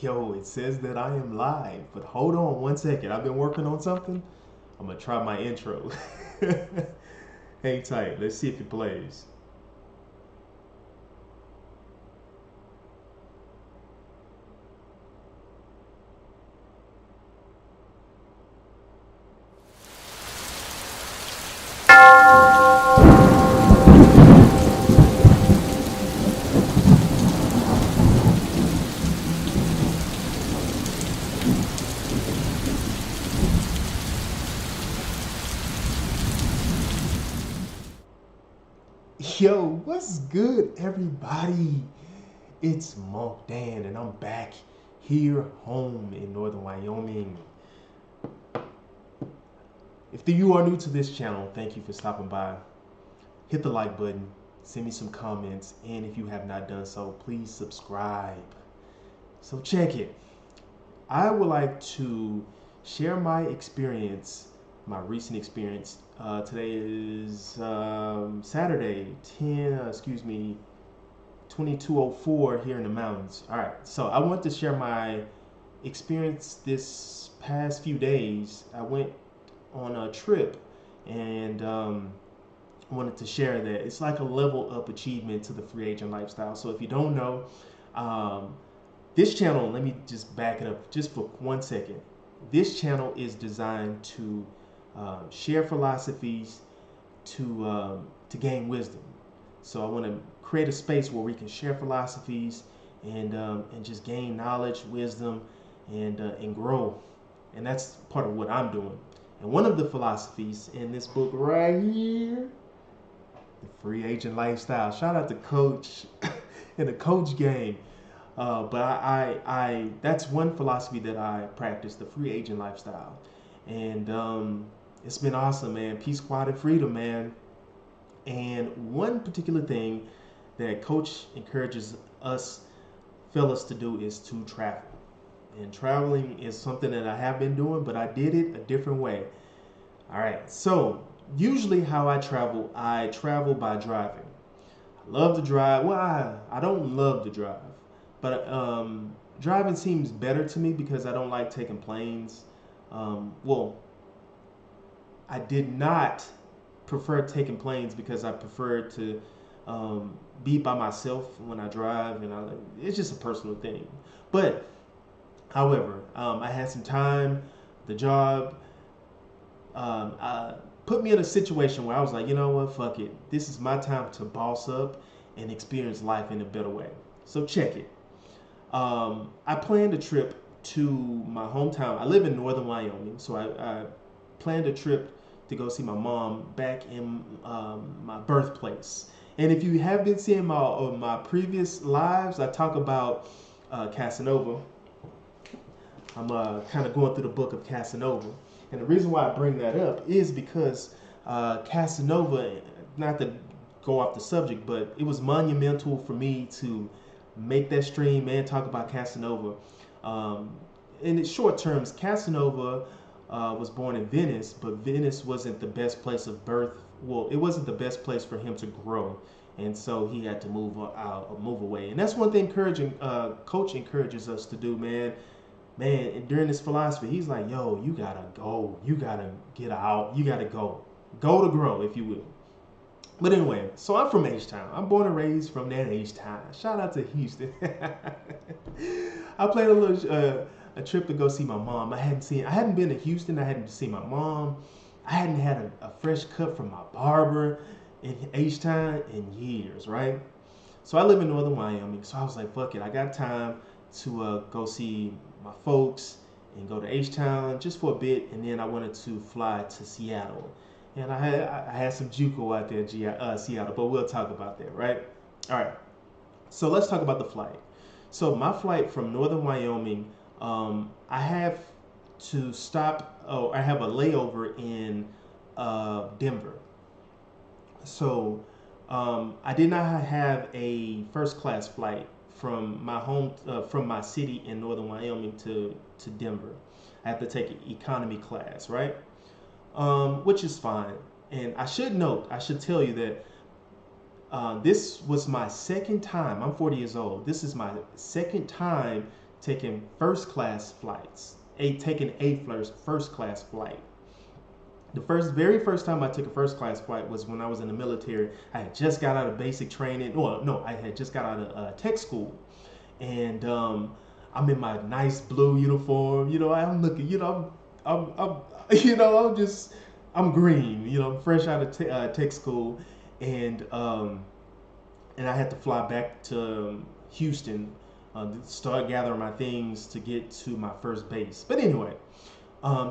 Yo, it says that I am live, but hold on one second. I've been working on something. I'm gonna try my intro. Hang tight. Let's see if it plays. Yo, what's good, everybody? It's Monk Dan, and I'm back here home in Northern Wyoming. If you are new to this channel, thank you for stopping by. Hit the like button, send me some comments, and if you have not done so, please subscribe. So check it. I would like to share my experience, my recent experience. Today is Saturday, 22:04 here in the mountains. All right, so I want to share my experience this past few days. I went on a trip and I wanted to share that. It's like a level up achievement to the free agent lifestyle. So if you don't know, um, this channel, let me just back it up just for 1 second. This channel is designed to share philosophies, to gain wisdom. So I want to create a space where we can share philosophies and just gain knowledge, wisdom, and grow. And that's part of what I'm doing. And one of the philosophies in this book right here, the free agent lifestyle. Shout out to Coach in the Coach game. But that's one philosophy that I practice, the free agent lifestyle, and it's been awesome, man. Peace, quiet, and freedom, man. And one particular thing that Coach encourages us fellas to do is to travel. And traveling is something that I have been doing, but I did it a different way. All right, so usually how I travel by driving. I love to drive. Well, I don't love to drive, but driving seems better to me because I don't like taking planes. Well, I did not prefer taking planes because I prefer to be by myself when I drive, and it's just a personal thing. But however, I had some time. The job put me in a situation where I was like, you know what, fuck it. This is my time to boss up and experience life in a better way. So check it. I planned a trip to my hometown. I live in Northern Wyoming, so I planned a trip to go see my mom back in my birthplace. And if you have been seeing my previous lives, I talk about Casanova. I'm kind of going through the book of Casanova. And the reason why I bring that up is because Casanova, not to go off the subject, but it was monumental for me to make that stream and talk about Casanova. Um, in its short terms, Casanova was born in Venice, but Venice wasn't the best place of birth. Well, it wasn't the best place for him to grow, and so he had to move out, move away. And that's one thing Coach encourages us to do, man. Man, during this philosophy, he's like, "Yo, you gotta go. You gotta get out. You gotta go to grow, if you will." But anyway, so I'm from H-Town. I'm born and raised from that H-Town. Shout out to Houston. I planned a trip to go see my mom. I hadn't been to Houston. I hadn't seen my mom. I hadn't had a fresh cut from my barber in H-Town in years, right? So I live in Northern Wyoming. So I was like, fuck it. I got time to go see my folks and go to H-Town just for a bit. And then I wanted to fly to Seattle. And I had some JUCO out there in Seattle, but we'll talk about that, right? All right. So let's talk about the flight. So my flight from Northern Wyoming, I have to stop. Oh, I have a layover in Denver. So I did not have a first class flight from my from my city in Northern Wyoming to Denver. I have to take economy class, right? Which is fine. And I should tell you that this was my second time. I'm 40 years old. This is my second time taking first class flights, taking a first class flight. The very first time I took a first class flight was when I was in the military. I had just got out of basic training. Well, no, I had just got out of tech school, and I'm in my nice blue uniform. You know, I'm looking. You know, I'm you know, I'm green. You know, fresh out of tech school, and I had to fly back to Houston, start gathering my things to get to my first base. But anyway.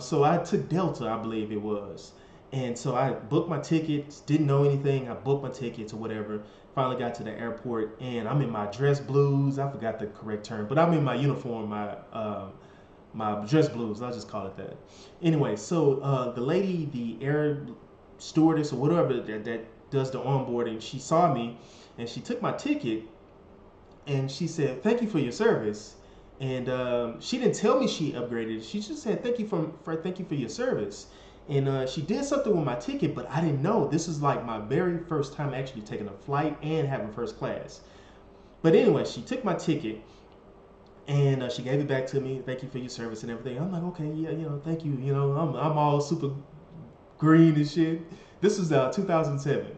So I took Delta, I believe it was. And so I booked my tickets, didn't know anything. I booked my tickets or whatever. Finally got to the airport, and I'm in my dress blues. I forgot the correct term, but I'm in my uniform, my dress blues. I'll just call it that. Anyway, so the lady, the air stewardess or whatever that does the onboarding, she saw me, and she took my ticket, and she said, "Thank you for your service." And she didn't tell me she upgraded. She just said, thank you for your service. And she did something with my ticket, but I didn't know. This is like my very first time actually taking a flight and having first class. But anyway, she took my ticket, and she gave it back to me. Thank you for your service and everything. I'm like, okay, yeah, you know, thank you. You know, I'm all super green and shit. This was 2007.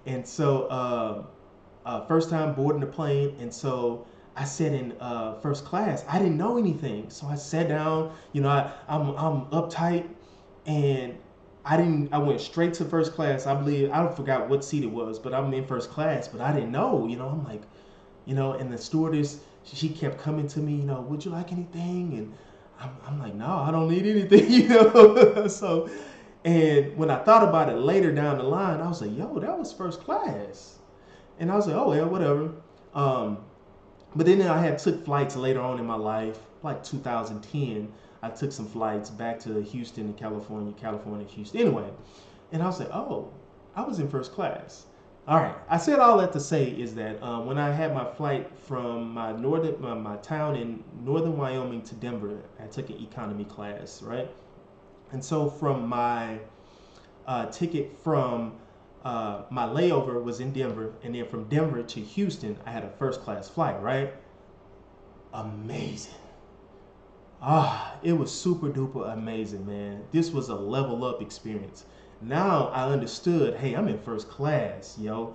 And so first time boarding the plane. And so I sat in first class. I didn't know anything, so I sat down. You know, I'm uptight, and I went straight to first class. I believe I forgot what seat it was, but I'm in first class. But I didn't know. You know, I'm like, you know, and the stewardess, she kept coming to me. You know, would you like anything? And I'm like, no, I don't need anything. You know, so. And when I thought about it later down the line, I was like, yo, that was first class. And I was like, oh yeah, whatever. But then I had took flights later on in my life, like 2010. I took some flights back to Houston and California, Houston. Anyway, and I was like, oh, I was in first class. All right. I said all that to say is that when I had my flight from my town in northern Wyoming to Denver, I took an economy class, right? And so from my ticket from my layover was in Denver, and then from Denver to Houston, I had a first class flight, right? Amazing. It was super duper amazing, man. This was a level up experience. Now I understood, hey, I'm in first class, yo.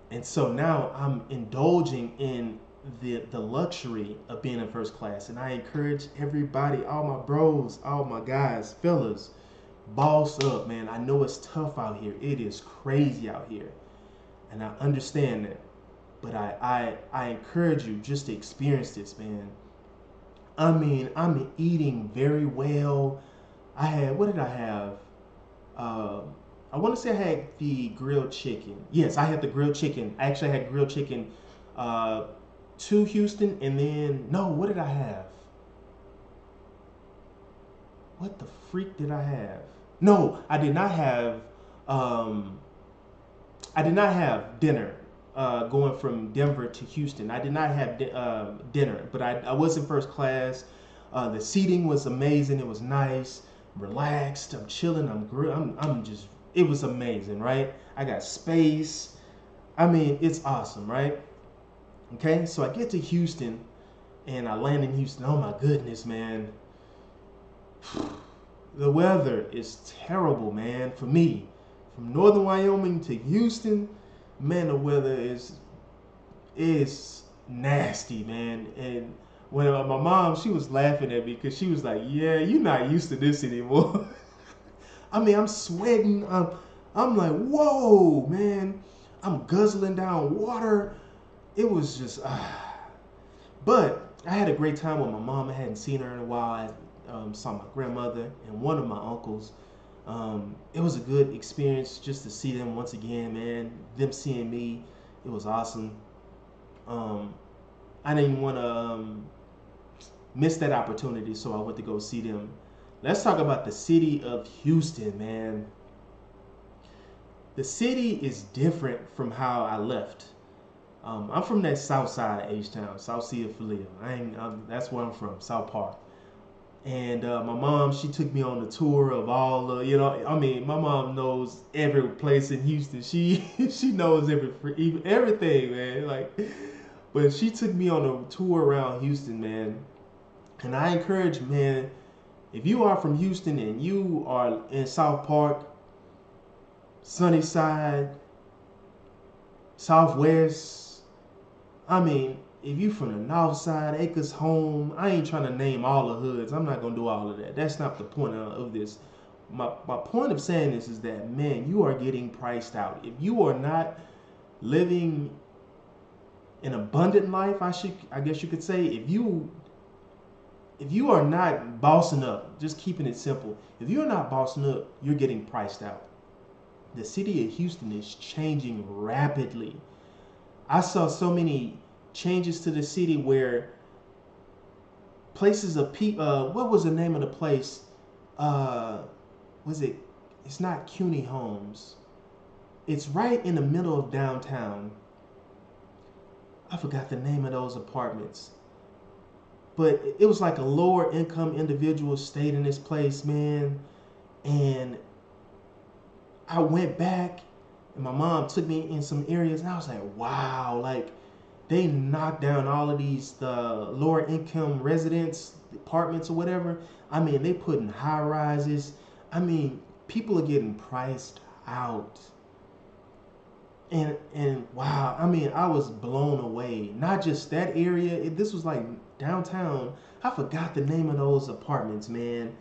And so now I'm indulging in the luxury of being in first class. And I encourage everybody, all my bros, all my guys, fellas, boss up, man. I know it's tough out here. It is crazy out here, and I understand that. But I encourage you just to experience this, man. I mean, I'm eating very well. What did I have? I want to say I had the grilled chicken. Yes, I had the grilled chicken. I actually had grilled chicken to Houston, and then, no, what did I have? What the freak did I have? No, I did not have. I did not have dinner going from Denver to Houston. I did not have dinner, but I was in first class. The seating was amazing. It was nice, relaxed. I'm chilling. I'm just. It was amazing, right? I got space. I mean, it's awesome, right? Okay, so I get to Houston, and I land in Houston. Oh my goodness, man. The weather is terrible, man, for me. From northern Wyoming to Houston, man, the weather is nasty, man. And when my mom, she was laughing at me because she was like, yeah, you're not used to this anymore. I mean, I'm sweating. I'm like, whoa, man. I'm guzzling down water. It was just, but I had a great time with my mom. I hadn't seen her in a while. I saw my grandmother and one of my uncles. It was a good experience just to see them once again, man. Them seeing me, it was awesome. I didn't want to miss that opportunity, so I went to go see them. Let's talk about the city of Houston, man. The city is different from how I left. I'm from that south side of H-Town, South Sea of Philea. That's where I'm from, South Park. And my mom, she took me on the tour of all the, I mean, my mom knows every place in Houston. She knows everything, man. Like, but she took me on a tour around Houston, man. And I encourage, man, if you are from Houston and you are in South Park, Sunnyside, Southwest, I mean, if you from the North Side, Acres Home, I ain't trying to name all the hoods. I'm not gonna do all of that. That's not the point of this. My point of saying this is that, man, you are getting priced out. If you are not living an abundant life, I guess you could say, if you are not bossing up, just keeping it simple, if you're not bossing up, you're getting priced out. The city of Houston is changing rapidly. I saw so many changes to the city where places of people, what was the name of the place? Was it, it's not CUNY Homes. It's right in the middle of downtown. I forgot the name of those apartments. But it was like a lower income individual stayed in this place, man. And I went back and my mom took me in some areas and I was like, wow, like they knocked down all of these lower income residents, apartments or whatever. I mean, they put in high rises. I mean, people are getting priced out. And wow, I mean, I was blown away. Not just that area. This was like downtown. I forgot the name of those apartments, man.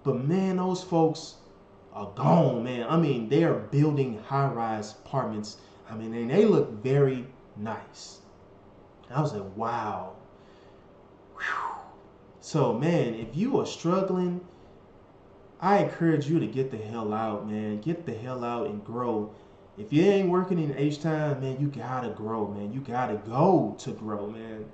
But man, those folks are gone, man. I mean, they are building high-rise apartments. I mean, and they look very nice. I was like, wow. Whew. So, man, if you are struggling, I encourage you to get the hell out, man. Get the hell out and grow. If you ain't working in H-Town, man, you gotta grow, man. You gotta go to grow, man.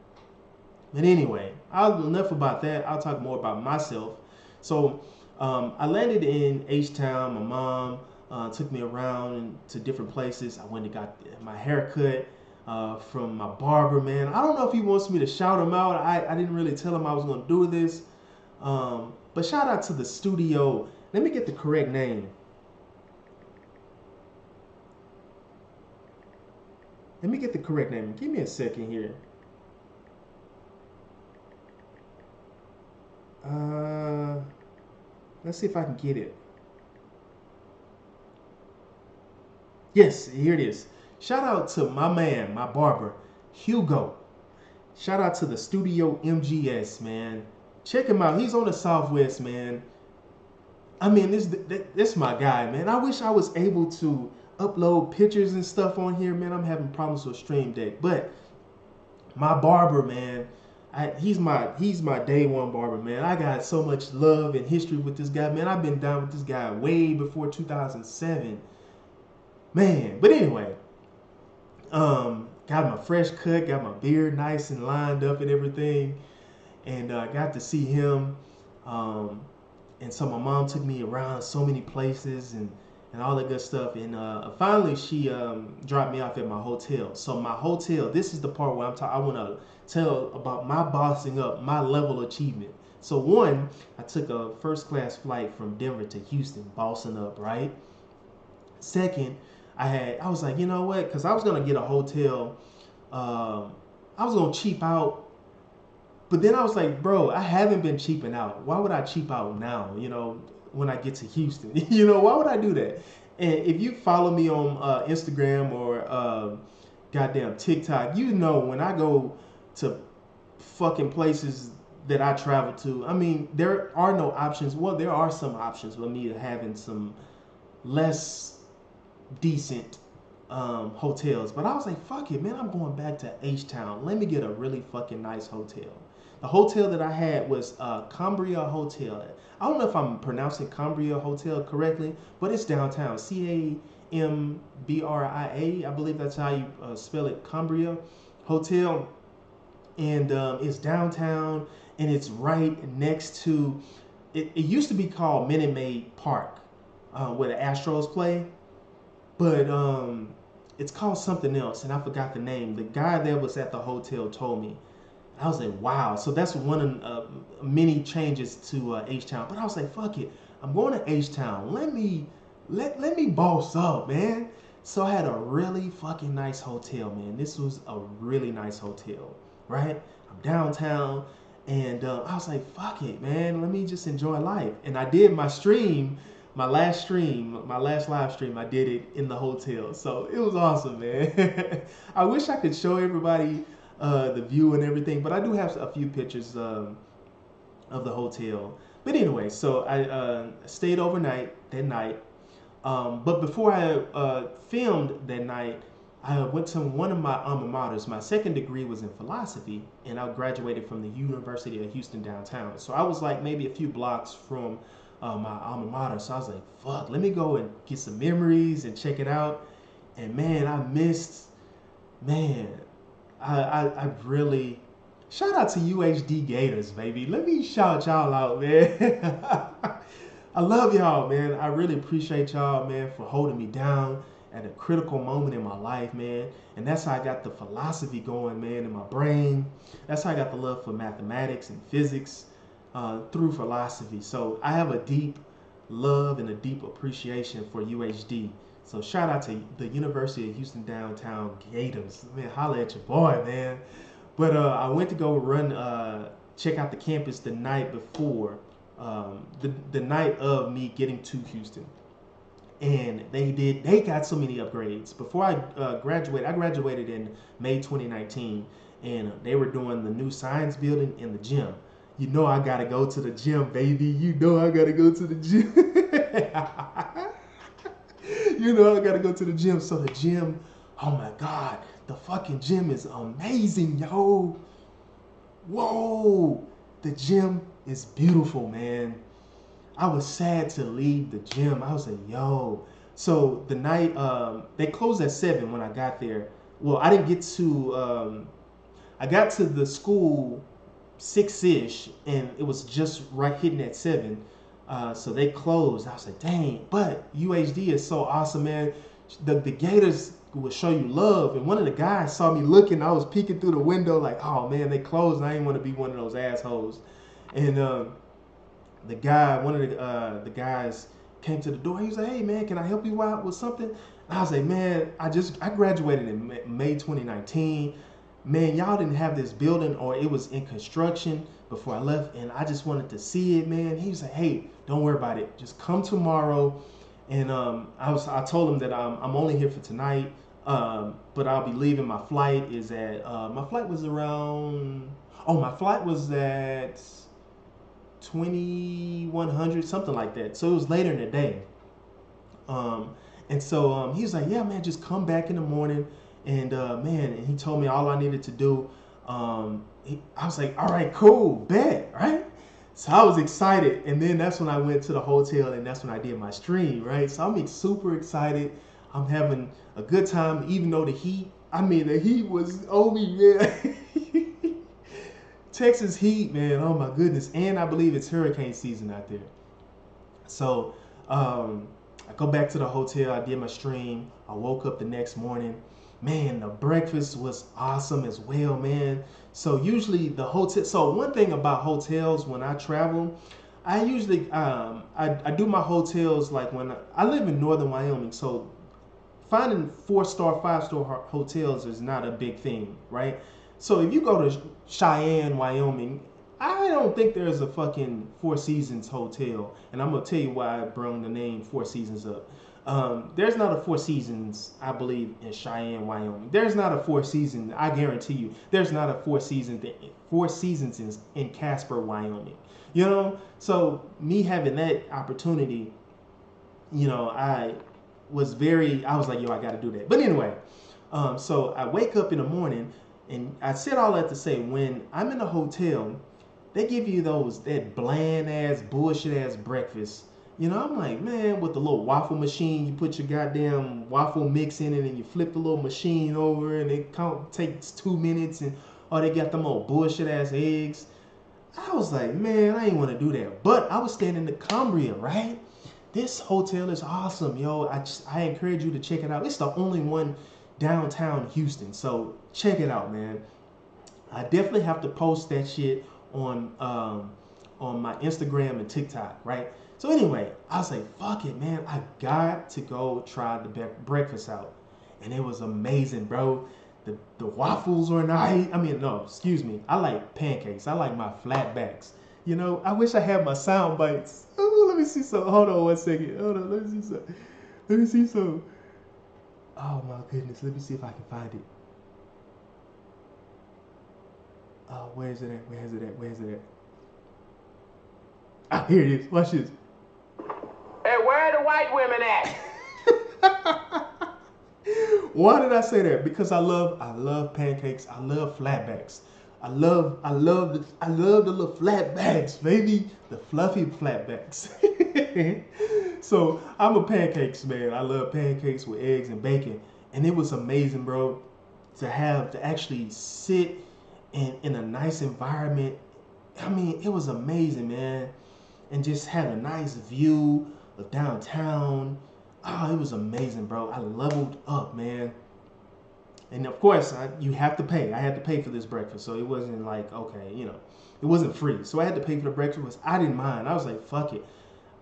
But anyway, enough about that. I'll talk more about myself. So, I landed in H-Town. My mom took me around to different places. I went and got my hair cut from my barber, man. I don't know if he wants me to shout him out. I didn't really tell him I was going to do this. But shout out to the studio. Let me get the correct name. Let me get the correct name. Give me a second here. Let's see if I can get it. Yes, here it is. Shout out to my man, my barber, Hugo. Shout out to the Studio MGS, man. Check him out. He's on the Southwest, man. I mean, this my guy, man. I wish I was able to upload pictures and stuff on here, man. I'm having problems with Stream Deck, but my barber, man. He's my day one barber, man. I got so much love and history with this guy, man. I've been down with this guy way before 2007, man. But anyway, got my fresh cut, got my beard nice and lined up and everything, and got to see him. And so my mom took me around so many places and all that good stuff. And finally, she dropped me off at my hotel. So my hotel, this is the part where I want to tell about my bossing up, my level of achievement. So one, I took a first class flight from Denver to Houston, bossing up, right? Second, I was like, you know what? Because I was going to get a hotel. I was going to cheap out. But then I was like, bro, I haven't been cheaping out. Why would I cheap out now, you know, when I get to Houston? You know, why would I do that? And if you follow me on Instagram or goddamn TikTok, you know when I go to fucking places that I travel to, I mean, there are no options. Well, there are some options for me having some less decent hotels. But I was like, fuck it, man, I'm going back to H-Town. Let me get a really fucking nice hotel. The hotel that I had was Cambria Hotel. I don't know if I'm pronouncing Cambria Hotel correctly, but it's downtown. Cambria, I believe that's how you spell it, Cambria Hotel. And it's downtown, and it's right next to, it used to be called Minute Maid Park, where the Astros play. But it's called something else, and I forgot the name. The guy that was at the hotel told me. I was like, wow. So that's one of many changes to H-Town. But I was like, fuck it. I'm going to H-Town. Let me boss up, man. So I had a really fucking nice hotel, man. This was a really nice hotel, right? I'm downtown, And I was like, fuck it, man. Let me just enjoy life. And I did my stream, my last live stream. I did it in the hotel. So it was awesome, man. I wish I could show everybody the view and everything, but I do have a few pictures of the hotel. But anyway, so I stayed overnight that night. But before I filmed that night, I went to one of my alma maters. My second degree was in philosophy, and I graduated from the University of Houston downtown. So I was like maybe a few blocks from my alma mater. So I was like, fuck, let me go and get some memories and check it out. And man, man, I really, shout out to UHD Gators, baby. Let me shout y'all out, man. I love y'all, man. I really appreciate y'all, man, for holding me down at a critical moment in my life, man. And that's how I got the philosophy going, man, in my brain. That's how I got the love for mathematics and physics through philosophy. So I have a deep love and a deep appreciation for UHD. So shout out to the University of Houston Downtown Gators. Man, holla at your boy, man. But I went to go check out the campus the night before, the night of me getting to Houston. And they got so many upgrades. Before I graduated in May 2019, and they were doing the new science building in the gym. You know I gotta go to the gym, baby. You know I gotta go to the gym. You know I gotta go to the gym. So the gym, oh my God, the fucking gym is amazing, yo. Whoa, the gym is beautiful, man. I was sad to leave the gym. I was like, yo. So the night, they closed at 7 when I got there. Well, I didn't get to, I got to the school 6-ish, and it was just right hitting at 7. So they closed. I was like, dang. But UHD is so awesome, man. The Gators will show you love. And one of the guys saw me looking. I was peeking through the window like, oh, man, they closed. And I didn't want to be one of those assholes. And the guy, one of the guys came to the door. He was like, hey, man, can I help you out with something? And I was like, man, I graduated in May 2019. Man, y'all didn't have this building, or it was in construction before I left, and I just wanted to see it, man. He was like, hey, don't worry about it. Just come tomorrow. And I told him that I'm only here for tonight, but I'll be leaving. My flight is at, my flight was at 2100, something like that. So it was later in the day. And so he was like, yeah, man, just come back in the morning. And man, and he told me all I needed to do. I was like, all right, cool, bet, right? So I was excited. And then that's when I went to the hotel, and that's when I did my stream, right? So I'm super excited. I'm having a good time, even though the heat was on me, man. Texas heat, man, oh my goodness. And I believe it's hurricane season out there. So I go back to the hotel, I did my stream. I woke up the next morning. Man, the breakfast was awesome as well, man. So usually the hotel, so one thing about hotels when I travel, I usually, I do my hotels like when I live in northern Wyoming, so finding 4-star, 5-star hotels is not a big thing, right? So if you go to Cheyenne, Wyoming, I don't think there's a fucking Four Seasons hotel. And I'm going to tell you why I brought the name Four Seasons up. There's not a Four Seasons, I believe, in Cheyenne, Wyoming. There's not a Four Seasons, I guarantee you. There's not a Four Seasons in Casper, Wyoming. You know? So me having that opportunity, you know, I was like, yo, I got to do that. But anyway, so I wake up in the morning, and I said all that to say, when I'm in a hotel, they give you that bland ass, bullshit ass breakfast. You know, I'm like, man, with the little waffle machine, you put your goddamn waffle mix in it, and you flip the little machine over, and it takes 2 minutes, and they got them old bullshit ass eggs. I was like, man, I ain't want to do that. But I was staying in the Cambria, right? This hotel is awesome, yo. I encourage you to check it out. It's the only one downtown Houston, so check it out, man. I definitely have to post that shit on my Instagram and TikTok, right? So anyway, I was like, fuck it, man. I got to go try the breakfast out. And it was amazing, bro. The waffles were nice. I mean, no, excuse me. I like pancakes. I like my flatbacks. You know, I wish I had my sound bites. Oh, let me see some. Hold on one second. Hold on. Let me see some. Let me see some. Oh my goodness. Let me see if I can find it. Where is it at? Where is it at? Where is it at? Ah, here it is. Watch this. Hey, where are the white women at? Why did I say that? Because I love pancakes. I love flatbacks. I love the little flatbacks, baby, the fluffy flatbacks. So I'm a pancakes man. I love pancakes with eggs and bacon, and it was amazing, bro, to actually sit in a nice environment. I mean, it was amazing, man, and just had a nice view of downtown. Oh, it was amazing, bro. I leveled up, man. And of course, you have to pay. I had to pay for this breakfast, so it wasn't like, okay, you know, it wasn't free. So I had to pay for the breakfast. I didn't mind. I was like, fuck it.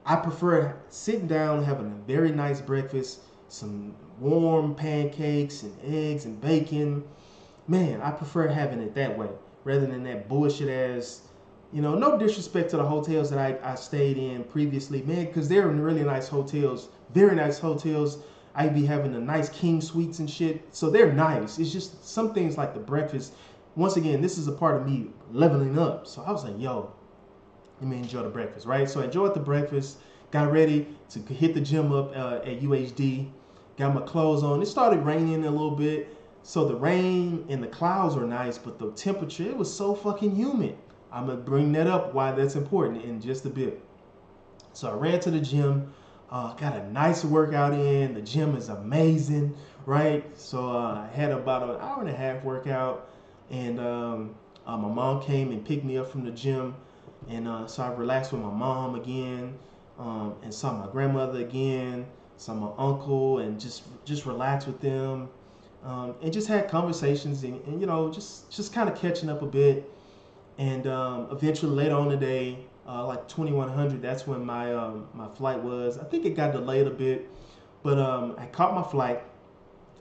I prefer sitting down, having a very nice breakfast, some warm pancakes and eggs and bacon. Man, I prefer having it that way rather than that bullshit ass. You know, no disrespect to the hotels that I stayed in previously, man, because they're really nice hotels, very nice hotels. I'd be having the nice king suites and shit, so they're nice. It's just some things like the breakfast. Once again, this is a part of me leveling up. So I was like, yo, let me enjoy the breakfast, right? So I enjoyed the breakfast, got ready to hit the gym up at UHD, got my clothes on. It started raining a little bit, so the rain and the clouds were nice, but the temperature, it was so fucking humid. I'm gonna bring that up why that's important in just a bit. So I ran to the gym, got a nice workout in. The gym is amazing, right? So I had about an hour and a half workout, and my mom came and picked me up from the gym, and so I relaxed with my mom again, and saw my grandmother again, saw my uncle, and just relaxed with them, and just had conversations, and you know, just kind of catching up a bit. And eventually later on today, like 2100, that's when my flight was. I think it got delayed a bit, but I caught my flight,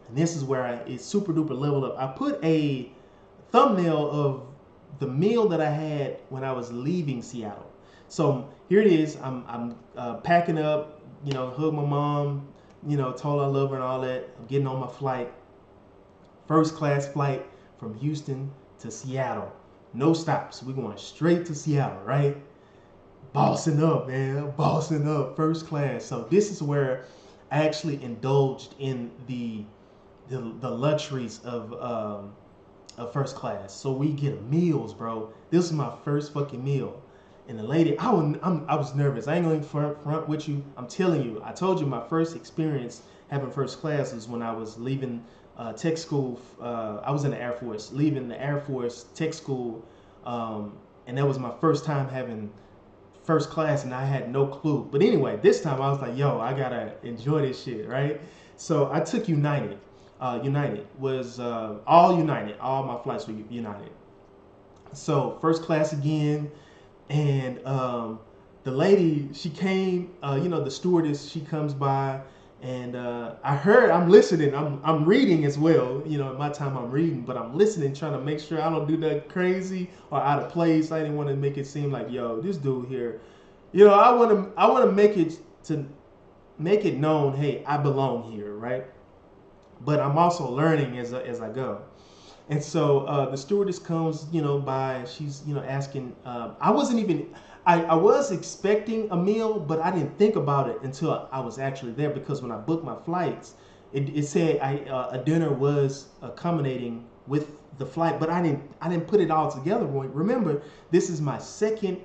and this is where it's super duper leveled up. I put a thumbnail of the meal that I had when I was leaving Seattle. So here it is. I'm packing up, you know, hug my mom, you know, told I love her and all that. I'm getting on my flight, first class flight from Houston to Seattle. No stops. We're going straight to Seattle, right? Bossing up, man. Bossing up, first class. So this is where I actually indulged in the luxuries of first class. So we get meals, bro. This is my first fucking meal. And the lady, I was nervous. I ain't going to front with you. I'm telling you. I told you my first experience having first class is when I was leaving tech school. I was in the Air Force, leaving the Air Force tech school, and that was my first time having first class, and I had no clue. But anyway, this time I was like, yo, I gotta enjoy this shit, right? So I took United. United was all United. All my flights were United. So first class again, and the lady, she came, you know, the stewardess, she comes by, and I'm listening, I'm reading as well, you know, at my time I'm reading, but I'm listening, trying to make sure I don't do that crazy or out of place. I didn't want to make it seem like, yo, this dude here, you know, I want to make it known, hey, I belong here, right? But I'm also learning as I go. And so the stewardess comes, you know, by, and she's, you know, asking. I wasn't even. I was expecting a meal, but I didn't think about it until I was actually there, because when I booked my flights, it said a dinner was accommodating with the flight, but I didn't put it all together. Remember, this is my second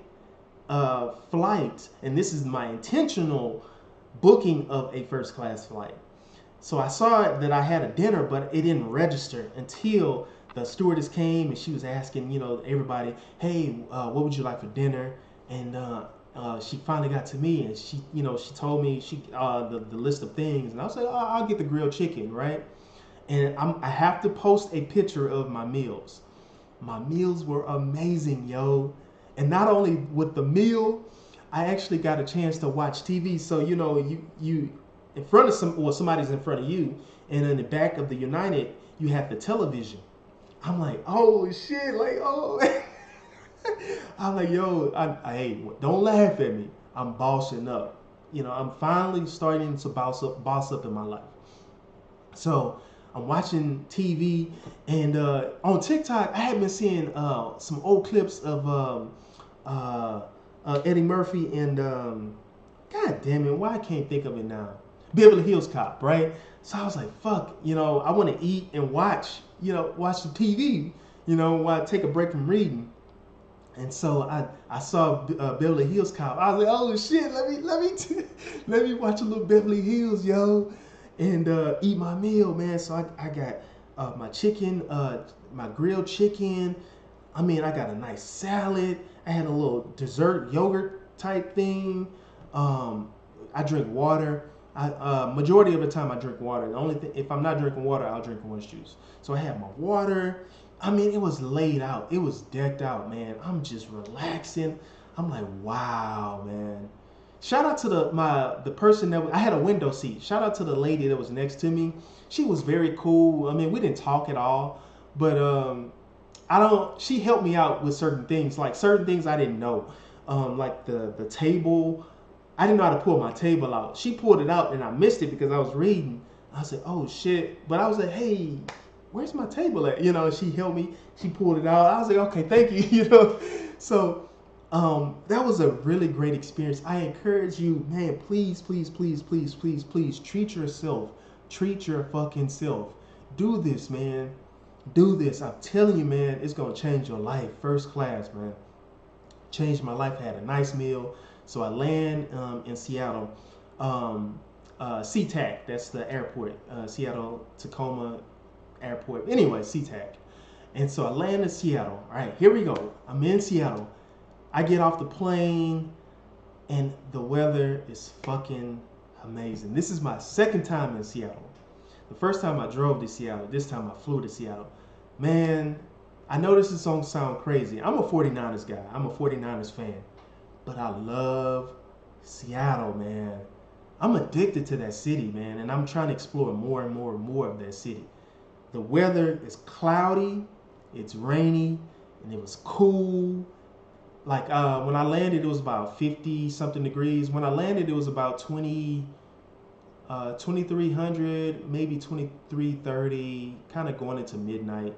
flight, and this is my intentional booking of a first class flight. So I saw that I had a dinner, but it didn't register until the stewardess came and she was asking, you know, everybody, hey, what would you like for dinner? And she finally got to me, and she, you know, she told me the list of things, and I was like, oh, I'll get the grilled chicken, right? And I have to post a picture of my meals. My meals were amazing, yo. And not only with the meal, I actually got a chance to watch TV. So, you know, you in front of somebody's in front of you, and in the back of the United, you have the television. I'm like, oh shit, like, oh. I'm like, yo, hey, don't laugh at me. I'm bossing up. You know, I'm finally starting to boss up in my life. So I'm watching TV, and on TikTok, I have been seeing some old clips of uh, Eddie Murphy and God damn it, why I can't think of it now? Beverly Hills Cop, right? So I was like, fuck, you know, I want to eat and watch, you know, watch the TV, you know, while I take a break from reading. And so I saw Beverly Hills Cop. I was like, oh shit, let me watch a little Beverly Hills, yo, and eat my meal, man. So I got my chicken, my grilled chicken. I mean, I got a nice salad. I had a little dessert yogurt type thing. I drink water. Majority of the time I drink water. The only thing, if I'm not drinking water, I'll drink orange juice. So I had my water. I mean, it was laid out. It was decked out, man. I'm just relaxing. I'm like, wow, man. Shout out to the person that I had a window seat. Shout out to the lady that was next to me. She was very cool. I mean, we didn't talk at all, but she helped me out with certain things, like certain things I didn't know. Like the table. I didn't know how to pull my table out. She pulled it out and I missed it because I was reading. I said, oh shit. But I was like, hey, where's my table at? You know, she helped me. She pulled it out. I was like, okay, thank you. You know, so that was a really great experience. I encourage you, man, please, please, please, please, please, please treat yourself. Treat your fucking self. Do this, man. Do this. I'm telling you, man, it's going to change your life. First class, man. Changed my life. I had a nice meal. So I land in Seattle. SeaTac, that's the airport. Seattle Tacoma Airport. Anyway, SeaTac. And so I land in Seattle. All right, here we go. I'm in Seattle. I get off the plane, and the weather is fucking amazing. This is my second time in Seattle. The first time I drove to Seattle. This time I flew to Seattle. Man, I know this is going to sound crazy. I'm a 49ers guy. I'm a 49ers fan. But I love Seattle, man. I'm addicted to that city, man. And I'm trying to explore more and more and more of that city. The weather is cloudy, it's rainy, and it was cool. Like when I landed, it was about 50 something degrees. When I landed, it was about 2300, maybe 2330, kind of going into midnight.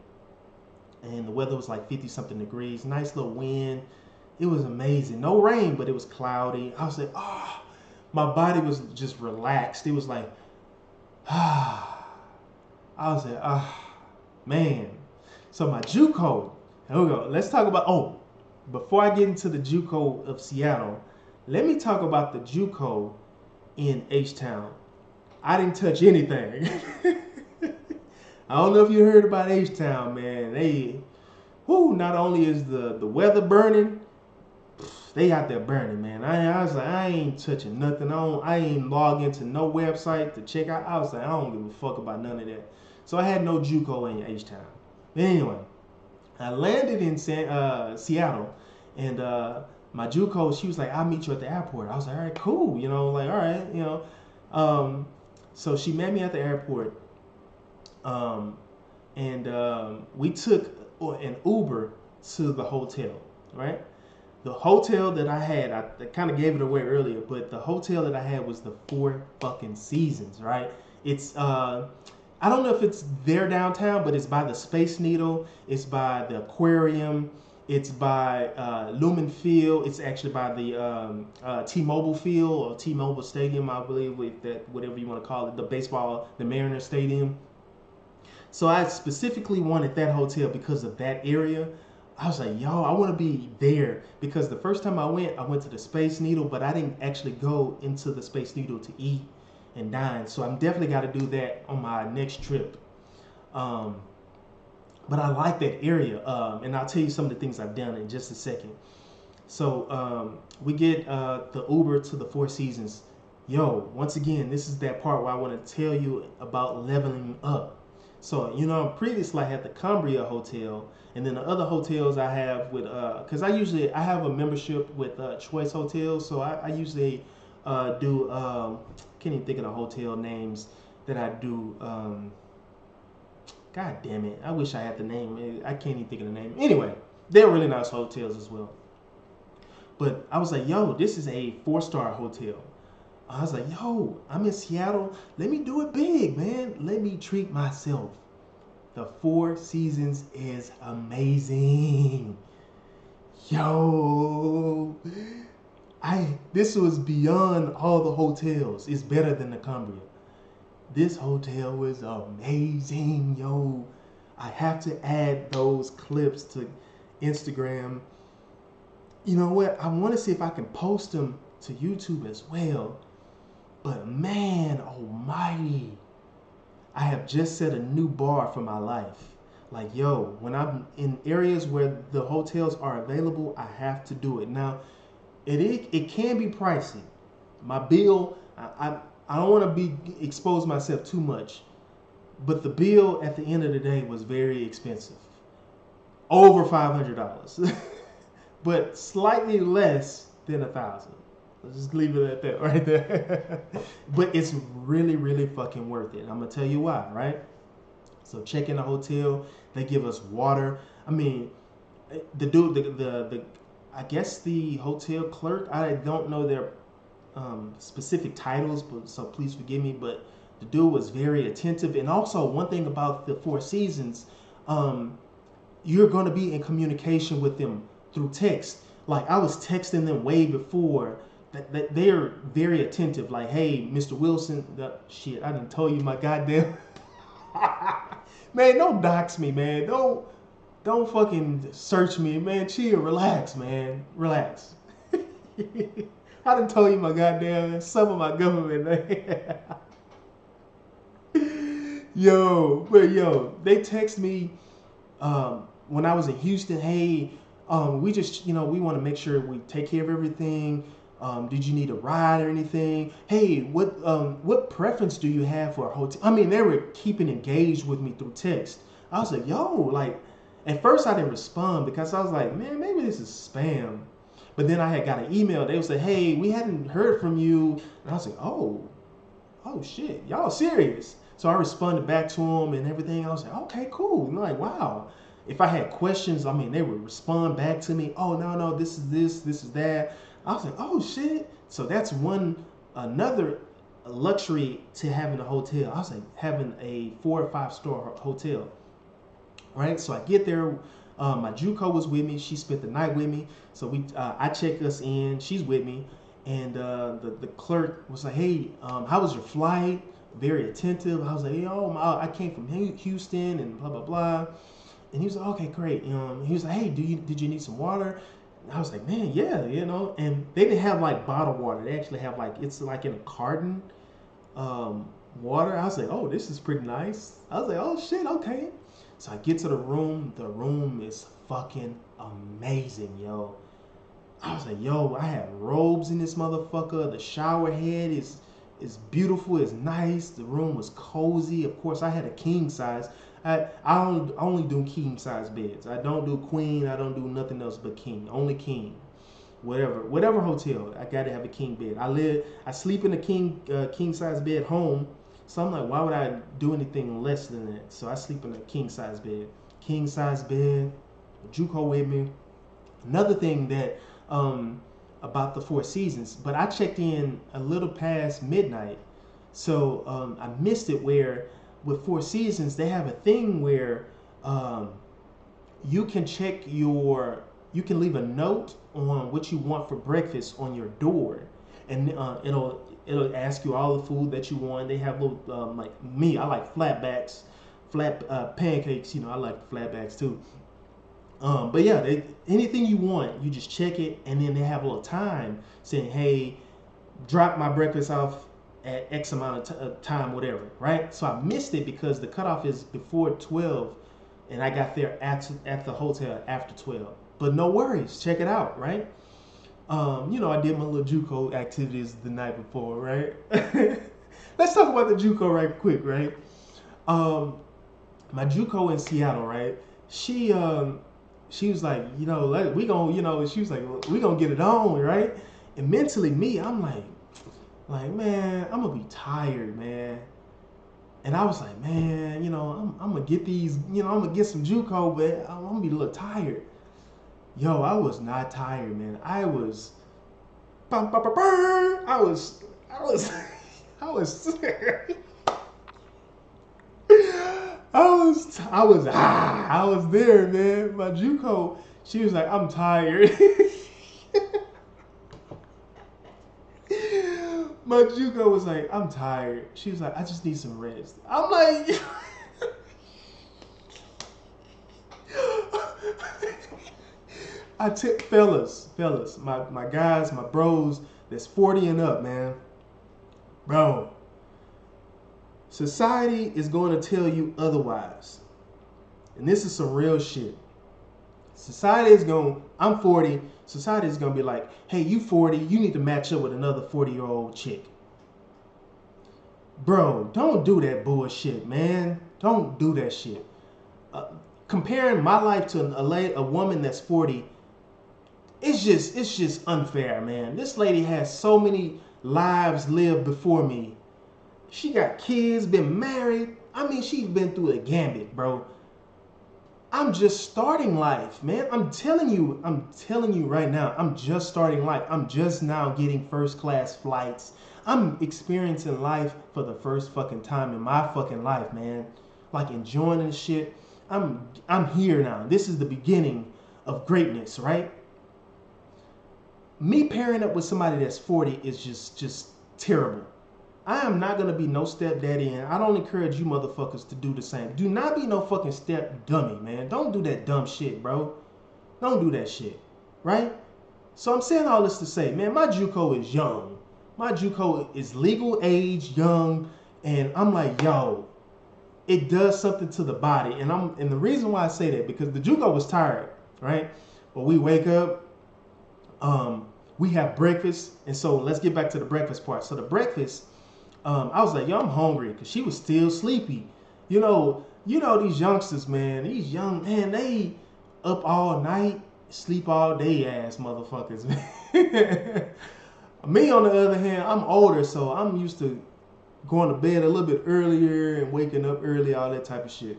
And the weather was like 50 something degrees. Nice little wind. It was amazing. No rain, but it was cloudy. I was like, ah, oh. My body was just relaxed. It was like, ah. I was like, ah, man. So my JUCO, here we go. Let's talk about, before I get into the JUCO of Seattle, let me talk about the JUCO in H-Town. I didn't touch anything. I don't know if you heard about H-Town, man. Not only is the weather burning, they out there burning, man. I was like, I ain't touching nothing. I ain't log into no website to check out. I was like, I don't give a fuck about none of that. So I had no JUCO in H-Town. But anyway, I landed in Seattle, and my JUCO, she was like, I'll meet you at the airport. I was like, all right, cool. You know, like, all right, you know. So she met me at the airport, and we took an Uber to the hotel, right? The hotel that I had, I kind of gave it away earlier, but the hotel that I had was the Four fucking Seasons, right? It's, I don't know if it's there downtown, but it's by the Space Needle. It's by the aquarium. It's by Lumen Field. It's actually by the T-Mobile Field or T-Mobile Stadium, I believe, with that, whatever you want to call it, the Mariner Stadium. So I specifically wanted that hotel because of that area. I was like, yo, I want to be there, because the first time I went to the Space Needle, but I didn't actually go into the Space Needle to eat and dine. So I'm definitely got to do that on my next trip. But I like that area, and I'll tell you some of the things I've done in just a second. So we get the Uber to the Four Seasons. Yo, once again, this is that part where I want to tell you about leveling up. So, you know, previously I had the Cambria Hotel, and then the other hotels I have with, because I have a membership with Choice Hotels, so I usually do, can't even think of the hotel names that I do. God damn it. I wish I had the name. I can't even think of the name. Anyway, they're really nice hotels as well. But I was like, yo, this is a 4-star hotel. I was like, yo, I'm in Seattle. Let me do it big, man. Let me treat myself. The Four Seasons is amazing. Yo, this was beyond all the hotels. It's better than the Cambria. This hotel was amazing, yo. I have to add those clips to Instagram. You know what? I want to see if I can post them to YouTube as well. But man almighty, I have just set a new bar for my life. Like, yo, when I'm in areas where the hotels are available, I have to do it. Now, it can be pricey. My bill, I don't want to expose myself too much, but the bill at the end of the day was very expensive. Over $500. But slightly less than $1,000. Let's just leave it at that right there. But it's really, really fucking worth it. I'm gonna tell you why, right? So check in the hotel. They give us water. I mean, the dude, the I guess the hotel clerk. I don't know their specific titles, but so please forgive me. But the dude was very attentive. And also, one thing about the Four Seasons, you're gonna be in communication with them through text. Like I was texting them way before. That they're very attentive. Like, hey, Mr. Wilson, shit, I done told you my goddamn. Man, don't dox me, man. Don't fucking search me, man. Chill, relax, man. Relax. I done told you my goddamn, some of my government name. Yo, they text me when I was in Houston. Hey, we just, we want to make sure we take care of everything. Did you need a ride or anything? Hey, what preference do you have for a hotel? I mean, they were keeping engaged with me through text. I was like, yo, like, at first I didn't respond because I was like, man, maybe this is spam. But then I had got an email. They would say, hey, we hadn't heard from you. And I was like, oh shit, y'all serious? So I responded back to them and everything. I was like, okay, cool. And like, wow. If I had questions, I mean, they would respond back to me. Oh, no, this is that. I was like, oh shit. So that's another luxury to having a hotel. I was like, having a 4 or 5 star hotel. Right? So I get there. My JUCO was with me. She spent the night with me. So I checked us in. She's with me. And the clerk was like, hey, how was your flight? Very attentive. I was like, I came from Houston and blah, blah, blah. And he was like, okay, great. He was like, hey, did you need some water? And I was like, man, yeah, And they didn't have like bottled water. They actually have it's like in a carton water. I was like, oh, this is pretty nice. I was like, oh shit, okay. So I get to the room. The room is fucking amazing, yo. I was like, yo, I have robes in this motherfucker. The shower head is beautiful. It's nice. The room was cozy. Of course, I had a king size. I only do king size beds. I don't do queen. I don't do nothing else but king. Only king. Whatever hotel, I gotta have a king bed. I sleep in a king size bed home. So I'm like, why would I do anything less than that? So I sleep in a king size bed. King size bed. JUCO with me. Another thing that about the Four Seasons, but I checked in a little past midnight, so I missed it. Where with Four Seasons, they have a thing where you can leave a note on what you want for breakfast on your door, and it'll ask you all the food that you want. They have little like me, I like flat pancakes. I like flatbacks too. But yeah, anything you want, you just check it, and then they have a little time saying, hey, drop my breakfast off at X amount of time, whatever, right? So I missed it because the cutoff is before 12, and I got there at the hotel after 12. But no worries, check it out, right? I did my little JUCO activities the night before, right? Let's talk about the JUCO right quick, right? My JUCO in Seattle, right? She was like, we gonna, she was like, we gonna get it on, right? And mentally, I'm like, man, I'm gonna be tired, man. And I was like, man, I'm gonna get these, I'm gonna get some JUCO, but I'm gonna be a little tired. Yo, I was not tired, man. I was, I was, I was, I was, I was there, man. My JUCO, she was like, I'm tired. My JUCO was like, I'm tired. She was like, I just need some rest. I'm like, I took fellas, my guys, my bros that's 40 and up, man. Bro, society is going to tell you otherwise. And this is some real shit. Society is going, I'm 40, society is going to be like, hey, you 40, you need to match up with another 40-year-old chick. Bro, don't do that bullshit, man. Don't do that shit. Comparing my life to a woman that's 40, it's just unfair, man. This lady has so many lives lived before me. She got kids, been married. I mean, she's been through the gambit, bro. I'm just starting life, man. I'm telling you right now, I'm just starting life. I'm just now getting first class flights. I'm experiencing life for the first fucking time in my fucking life, man. Like enjoying this shit. I'm here now. This is the beginning of greatness, right? Me pairing up with somebody that's 40 is just terrible. I am not going to be no stepdaddy, and I don't encourage you motherfuckers to do the same. Do not be no fucking step dummy, man. Don't do that dumb shit, bro. Don't do that shit, right? So I'm saying all this to say, man, my JUCO is young. My JUCO is legal age, young, and I'm like, yo, it does something to the body. And the reason why I say that, because the JUCO was tired, right? But we wake up, we have breakfast, and so let's get back to the breakfast part. So the breakfast, I was like, yo, I'm hungry, because she was still sleepy. You know these youngsters, man, they up all night, sleep all day ass motherfuckers, man. Me, on the other hand, I'm older, so I'm used to going to bed a little bit earlier and waking up early, all that type of shit.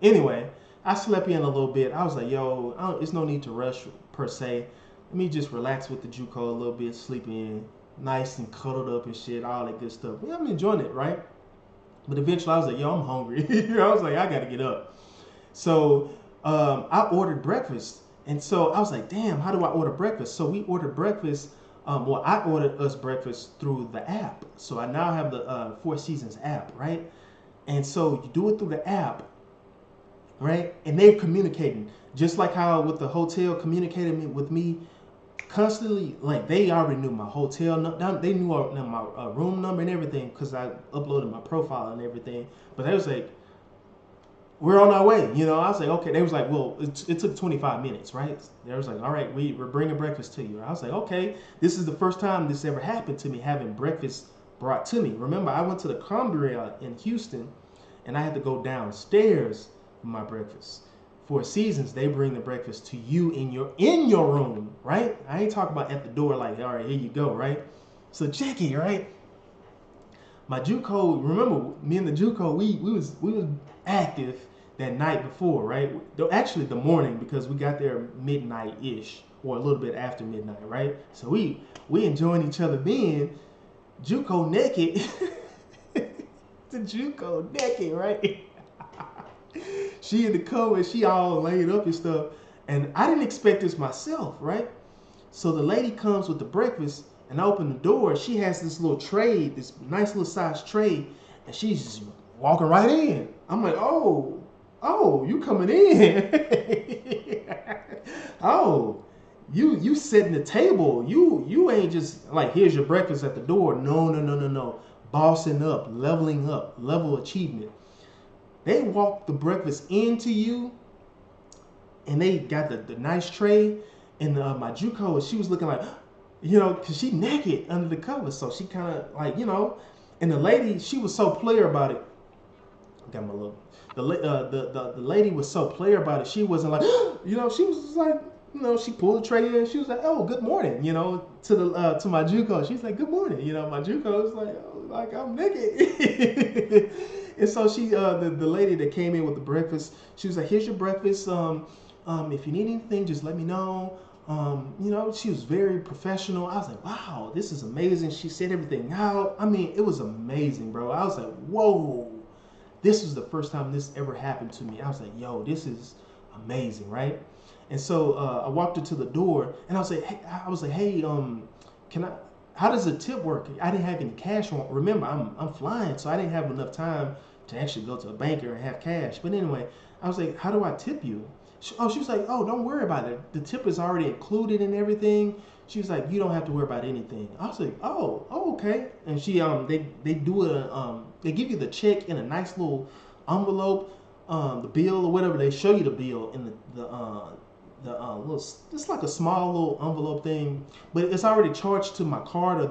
Anyway, I slept in a little bit. I was like, yo, it's no need to rush per se. Let me just relax with the JUCO a little bit, sleep in, nice and cuddled up and shit, all that good stuff. Yeah, I'm enjoying it, right? But eventually I was like, yo, I'm hungry. I was like, I gotta get up. So I ordered breakfast. And so I was like, damn, how do I order breakfast? So we ordered breakfast. I ordered us breakfast through the app. So I now have the Four Seasons app, right? And so you do it through the app, right? And they're communicating. Just like how with the hotel communicated with me constantly, like they already knew my hotel number. They knew my room number and everything because I uploaded my profile and everything. But they was like, we're on our way. I was like, okay. They was like, well, it took 25 minutes, right? They was like, all right, we're bringing breakfast to you. I was like, okay. This is the first time this ever happened to me, having breakfast brought to me. Remember, I went to the Cambria in Houston, and I had to go downstairs for my breakfast. Four Seasons, they bring the breakfast to you in your room, right? I ain't talking about at the door like, all right, here you go, right? So check it, right? My JUCO, remember, me and the JUCO, we was active that night before, right? Actually, the morning, because we got there midnight-ish, or a little bit after midnight, right? So we enjoying each other then. JUCO naked. The JUCO naked, right? She in the cover, she all laid up and stuff. And I didn't expect this myself, right? So the lady comes with the breakfast, and I open the door. She has this little tray, this nice little size tray, and she's just walking right in. I'm like, oh, you coming in? Oh, you setting the table. You ain't just like, here's your breakfast at the door. No. Bossing up, leveling up, level achievement. They walk the breakfast into you, and they got the nice tray. And my JUCO, she was looking like, because she naked under the cover. So she kind of like, and the lady, she was so player about it. Got my little, the lady was so player about it. She wasn't like, she was just like, she pulled the tray in. She was like, oh, good morning, to my JUCO. She's like, good morning. My JUCO was like, oh, like I'm naked. And so she, the lady that came in with the breakfast, she was like, "Here's your breakfast. If you need anything, just let me know." You know, she was very professional. I was like, "Wow, this is amazing." She said everything out. I mean, it was amazing, bro. I was like, "Whoa, this was the first time this ever happened to me." I was like, "Yo, this is amazing, right?" And so I walked her to the door, and I was like, "Hey, can I? How does a tip work?" I didn't have any cash on. Remember, I'm flying, so I didn't have enough time to actually go to a banker and have cash. But anyway, I was like, "How do I tip you?" She was like, "Oh, don't worry about it. The tip is already included in everything." She was like, "You don't have to worry about anything." I was like, "Oh, okay." And she they do it they give you the check in a nice little envelope, the bill or whatever. They show you the bill in the little, it's like a small little envelope thing, but it's already charged to my card or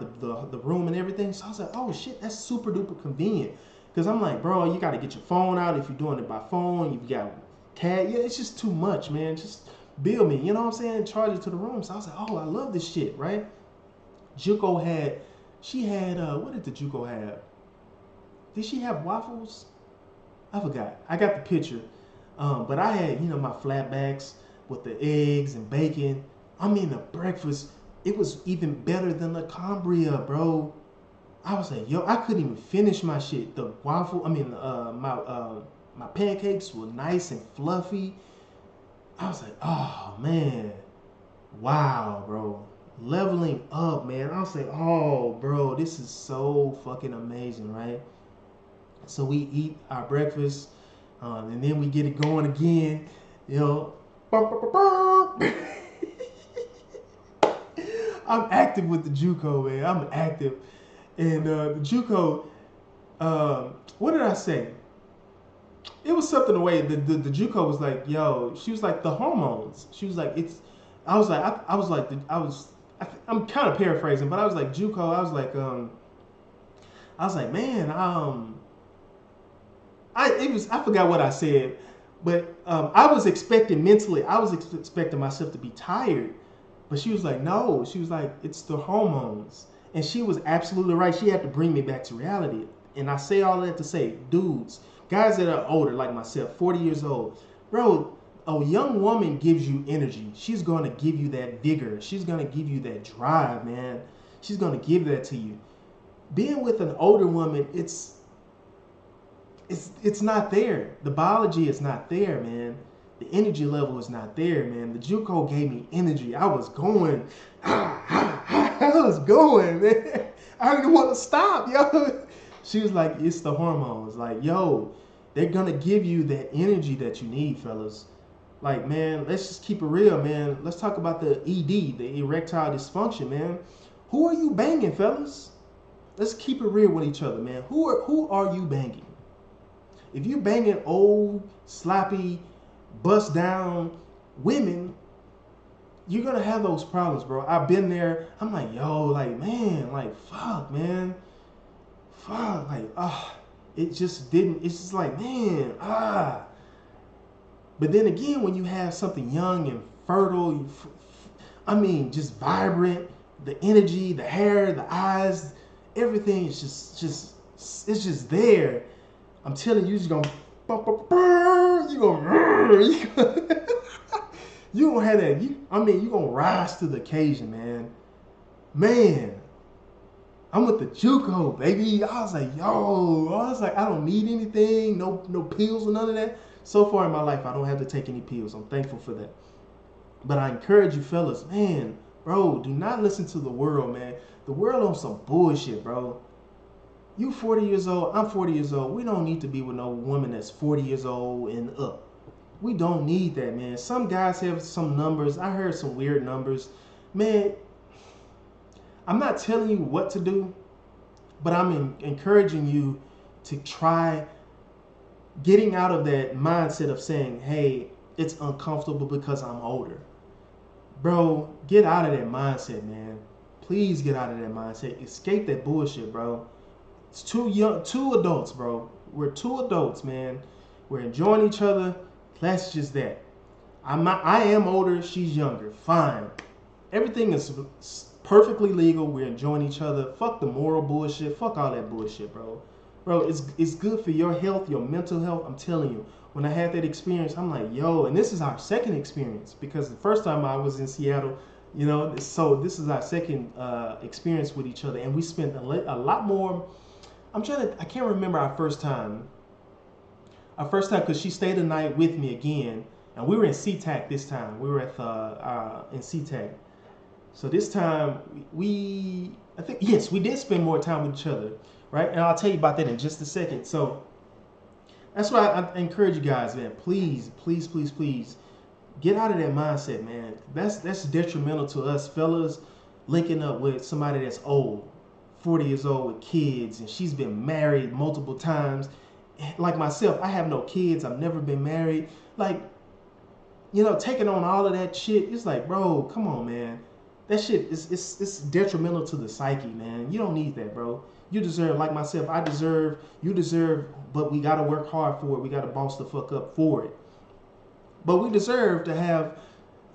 the room and everything. So I was like, "Oh shit, that's super duper convenient." Because I'm like, bro, you got to get your phone out if you're doing it by phone. You've got CAD. Yeah, it's just too much, man. Just bill me, you know what I'm saying? Charge it to the room. So I was like, "Oh, I love this shit," right? JUCO had what did the JUCO have? Did she have waffles? I forgot. I got the picture. But I had, my flatbacks with the eggs and bacon. I mean, the breakfast, it was even better than the Cambria, bro. I was like, yo, I couldn't even finish my shit. The waffle, my pancakes were nice and fluffy. I was like, oh man, wow, bro, leveling up, man. I was like, oh, bro, this is so fucking amazing, right? So we eat our breakfast, and then we get it going again, you know. I'm active with the JUCO, man. I'm active. And the JUCO, what did I say? It was something the way the JUCO was like, yo, she was like, the hormones. She was like, it's, I was like, I'm kind of paraphrasing, but I was like, JUCO, I was like, man, I forgot what I said, but I was expecting mentally, I was expecting myself to be tired, but she was like, no, she was like, it's the hormones, and she was absolutely right. She had to bring me back to reality, and I say all that to say, dudes, guys that are older like myself, 40 years old, bro, a young woman gives you energy. She's gonna give you that vigor. She's gonna give you that drive, man. She's gonna give that to you. Being with an older woman, it's not there. The biology is not there, man. The energy level is not there, man. The JUCO gave me energy. I was going, I was going, man. I didn't want to stop, yo. She was like, it's the hormones. Like, yo, they're gonna give you that energy that you need, fellas. Like, man, let's just keep it real, man. Let's talk about the ED, the erectile dysfunction, man. Who are you banging, fellas? Let's keep it real with each other, man. Who are you banging? If you banging old, sloppy, bust down women, you're gonna have those problems, bro. I've been there. I'm like, yo, like, man, like, fuck, man. Fuck, like, it just didn't, it's just like, man, But then again, when you have something young and fertile, just vibrant, the energy, the hair, the eyes, everything is it's just there. I'm telling you, you're gonna, you gonna have that. You gonna rise to the occasion, man. Man, I'm with the JUCO, baby. I was like, I don't need anything, no pills or none of that. So far in my life, I don't have to take any pills. I'm thankful for that. But I encourage you, fellas, man, bro, do not listen to the world, man. The world on some bullshit, bro. You 40 years old, I'm 40 years old. We don't need to be with no woman that's 40 years old and up. We don't need that, man. Some guys have some numbers. I heard some weird numbers. Man, I'm not telling you what to do, but I'm encouraging you to try getting out of that mindset of saying, hey, it's uncomfortable because I'm older. Bro, get out of that mindset, man. Please get out of that mindset. Escape that bullshit, bro. It's two adults, bro. We're two adults, man. We're enjoying each other. That's just that. I am older. She's younger. Fine. Everything is perfectly legal. We're enjoying each other. Fuck the moral bullshit. Fuck all that bullshit, bro. bro, it's good for your health, your mental health. I'm telling you. When I had that experience, I'm like, yo, and this is our second experience because the first time I was in Seattle, you know, so this is our second experience with each other, and we spent a lot more. I can't remember our first time. Our first time, because she stayed a night with me again, and we were in SeaTac this time. We were at in SeaTac. So this time, I think, yes, we did spend more time with each other, right? And I'll tell you about that in just a second. So that's why I encourage you guys, man. Please, please, please, please, get out of that mindset, man. That's detrimental to us fellas linking up with somebody that's old, 40 years old with kids, and she's been married multiple times. Like myself, I have no kids. I've never been married. Like, you know, taking on all of that shit, it's like, bro, come on, man. That shit it's detrimental to the psyche, man. You don't need that, bro. You deserve, like myself, you deserve, but we gotta work hard for it. We gotta boss the fuck up for it. But we deserve to have,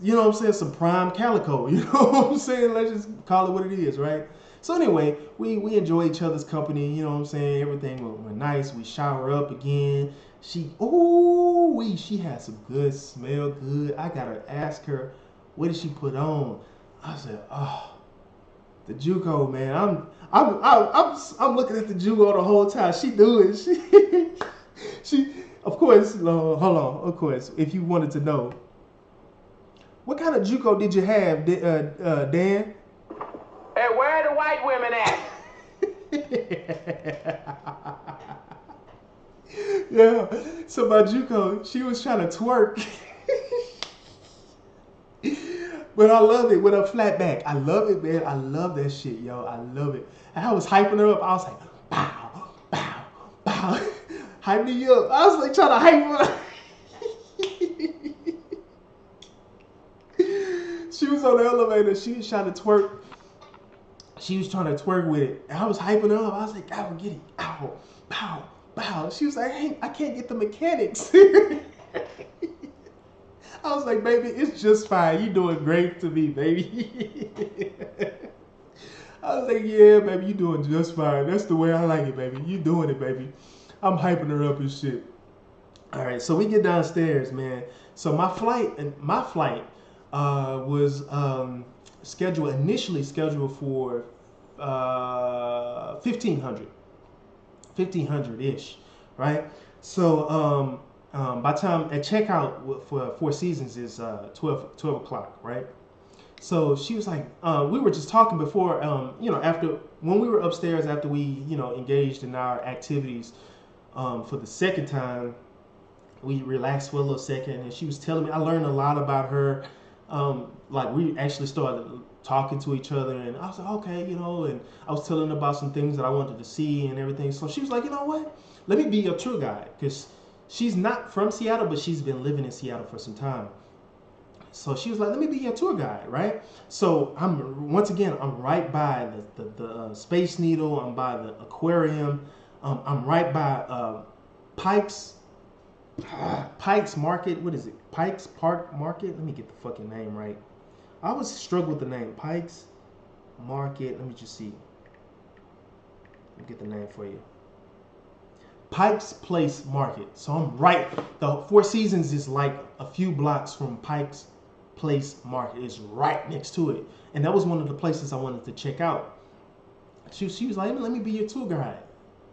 you know what I'm saying, some prime calico. You know what I'm saying? Let's just call it what it is, right? So anyway, we enjoy each other's company. You know what I'm saying? Everything went nice. We shower up again. She has some good smell. Good. I gotta ask her, what did she put on? I said, oh, the JUCO, man. I'm looking at the JUCO the whole time. She do it. She of course. Hold on. Of course, if you wanted to know, what kind of JUCO did you have, Dan? Hey, where are the white women at? Yeah. So my JUCO, she was trying to twerk. But I love it with a flat back. I love it, man. I love that shit, yo. I love it. And I was hyping her up. I was like, bow, bow, bow. Hype me up. I was like trying to hype her. She was on the elevator. She was trying to twerk. She was trying to twerk with it. And I was hyping her up. I was like, ow, get it. Ow, bow, bow. She was like, hey, I can't get the mechanics. I was like, baby, it's just fine. You doing great to me, baby. I was like, yeah, baby, you doing just fine. That's the way I like it, baby. You doing it, baby. I'm hyping her up and shit. All right, so we get downstairs, man. So my flight was initially scheduled for 1500-ish, right? So by time at checkout for Four Seasons is 12 o'clock, right? So she was like, we were just talking before, you know, after when we were upstairs after we, you know, engaged in our activities for the second time, we relaxed for a little second, and she was telling me, I learned a lot about her. Like we actually started talking to each other, and I was like, okay, you know, and I was telling her about some things that I wanted to see and everything. So she was like, you know what? Let me be your tour guide, because she's not from Seattle, but she's been living in Seattle for some time. So she was like, let me be your tour guide, right? So I'm right by the Space Needle. I'm by the aquarium. I'm right by Pike's Market. What is it? Pike's Park Market? Let me get the fucking name right. I always struggle with the name. Pike's Market. Let me just see. Let me get the name for you. Pike's Place Market. So I'm right. The Four Seasons is like a few blocks from Pike's Place Market. It's right next to it. And that was one of the places I wanted to check out. She was like, let me be your tour guide.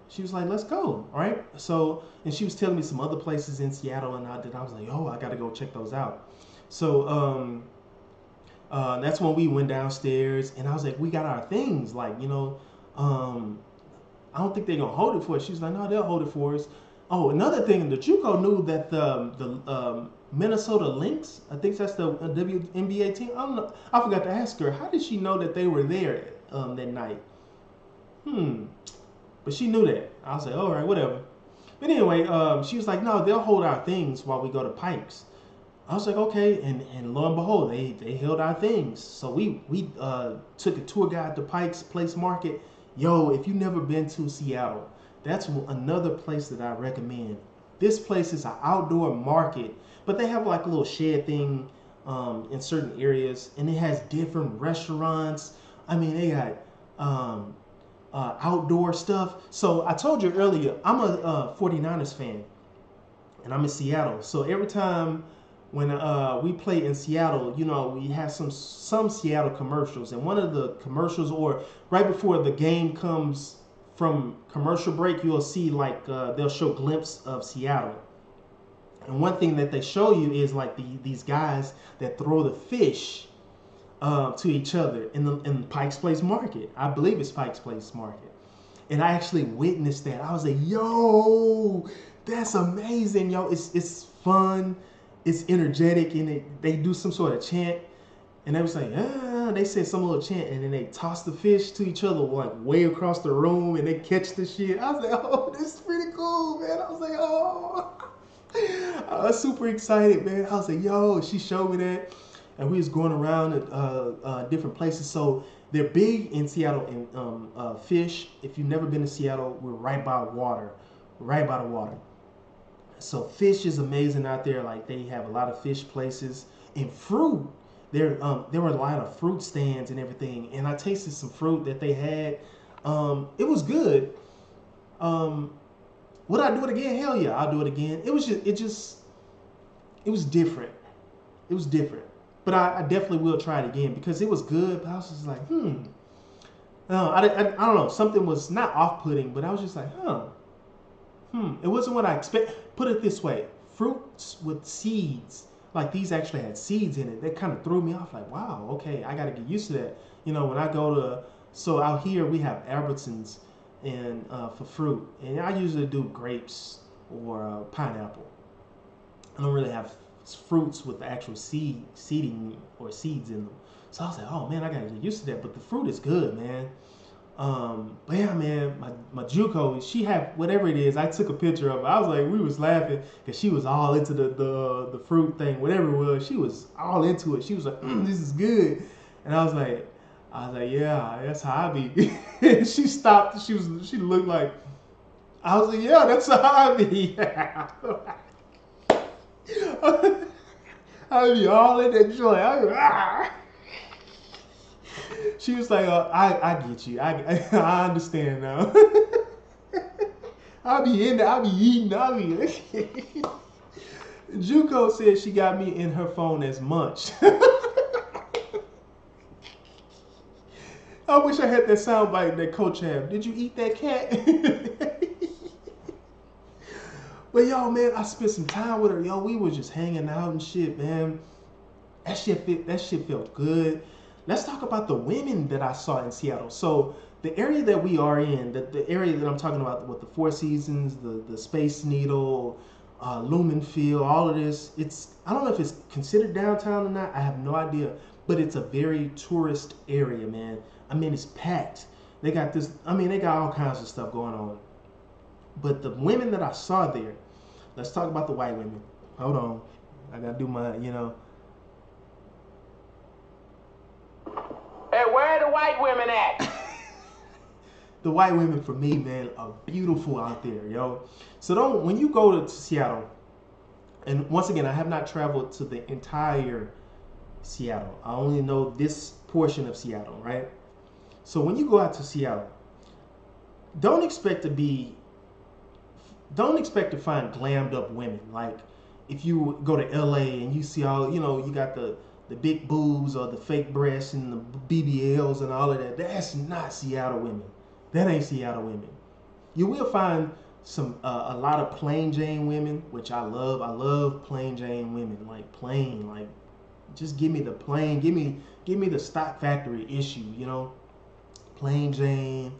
She was like, let's go, all right? So, and she was telling me some other places in Seattle, and I was like, oh, I got to go check those out. So that's when we went downstairs, and I was like, we got our things, like, you know, I don't think they're going to hold it for us. She was like, no, they'll hold it for us. Oh, another thing, the JUCO knew that the Minnesota Lynx, I think that's the WNBA team. I don't know. I forgot to ask her, how did she know that they were there that night? But she knew that. I was like, all right, whatever. But anyway, she was like, no, they'll hold our things while we go to Pike's. I was like, okay, and lo and behold, they held our things. So we took a tour guide to Pike's Place Market. Yo, if you've never been to Seattle, that's another place that I recommend. This place is an outdoor market, but they have like a little shed thing in certain areas, and it has different restaurants. I mean, they got outdoor stuff. So I told you earlier, I'm a 49ers fan, and I'm in Seattle. So every time when we play in Seattle, you know, we have some Seattle commercials, and one of the commercials, or right before the game comes from commercial break, you'll see like they'll show a glimpse of Seattle. And one thing that they show you is like these guys that throw the fish to each other in Pike's Place Market. I believe it's Pike's Place Market. And I actually witnessed that. I was like, yo, that's amazing, yo. It's fun, it's energetic, and they do some sort of chant. And they was like, they said some little chant, and then they toss the fish to each other like way across the room, and they catch the shit. I was like, oh, this is pretty cool, man. I was like, oh. I was super excited, man. I was like, yo, she showed me that. And we was going around different places. So they're big in Seattle in fish. If you've never been to Seattle, we're right by water. Right by the water. So fish is amazing out there. Like they have a lot of fish places. And fruit. There were a lot of fruit stands and everything. And I tasted some fruit that they had. It was good. Would I do it again? Hell yeah, I'll do it again. It was different. It was different. But I definitely will try it again because it was good. But I was just like, No, I don't know. Something was not off-putting, but I was just like, It wasn't what I expect. Put it this way. Fruits with seeds, like these actually had seeds in it. That kind of threw me off. Like, wow, okay, I got to get used to that. You know, when I go to, so out here we have Albertsons and for fruit. And I usually do grapes or pineapple. I don't really have fruits with the actual seeding or seeds in them. So I was like, oh man, I gotta get used to that. But the fruit is good, man. But yeah, man, my JUCO, she had whatever it is. I took a picture of it. I was like, we was laughing because she was all into the fruit thing, whatever it was. She was all into it. She was like, this is good. And I was like, yeah, that's how I be. She stopped. She looked like. I was like, yeah, that's how I be. I be all in that joint. She was like, I get you. I understand now. I be in there. I be eating. JUCO said she got me in her phone as munch. I wish I had that soundbite that Coach had. Did you eat that cat? But yo, man, I spent some time with her. Yo, we was just hanging out and shit, man. That shit felt good. Let's talk about the women that I saw in Seattle. So the area that we are in, the area that I'm talking about with the Four Seasons, the Space Needle, Lumen Field, all of this, I don't know if it's considered downtown or not. I have no idea. But it's a very tourist area, man. I mean, it's packed. They got all kinds of stuff going on. But the women that I saw there, let's talk about the white women. Hold on. I got to do my, Hey, where are the white women at? The white women for me, man, are beautiful out there, yo. So when you go to Seattle, and once again, I have not traveled to the entire Seattle. I only know this portion of Seattle, right? So when you go out to Seattle, don't expect to find glammed up women. Like if you go to LA and you see all, you got the big boobs or the fake breasts and the BBLs and all of that. That's not Seattle women. That ain't Seattle women. You will find a lot of plain Jane women, which I love. I love plain Jane women, like plain, like just give me the plain, give me the stock factory issue, plain Jane.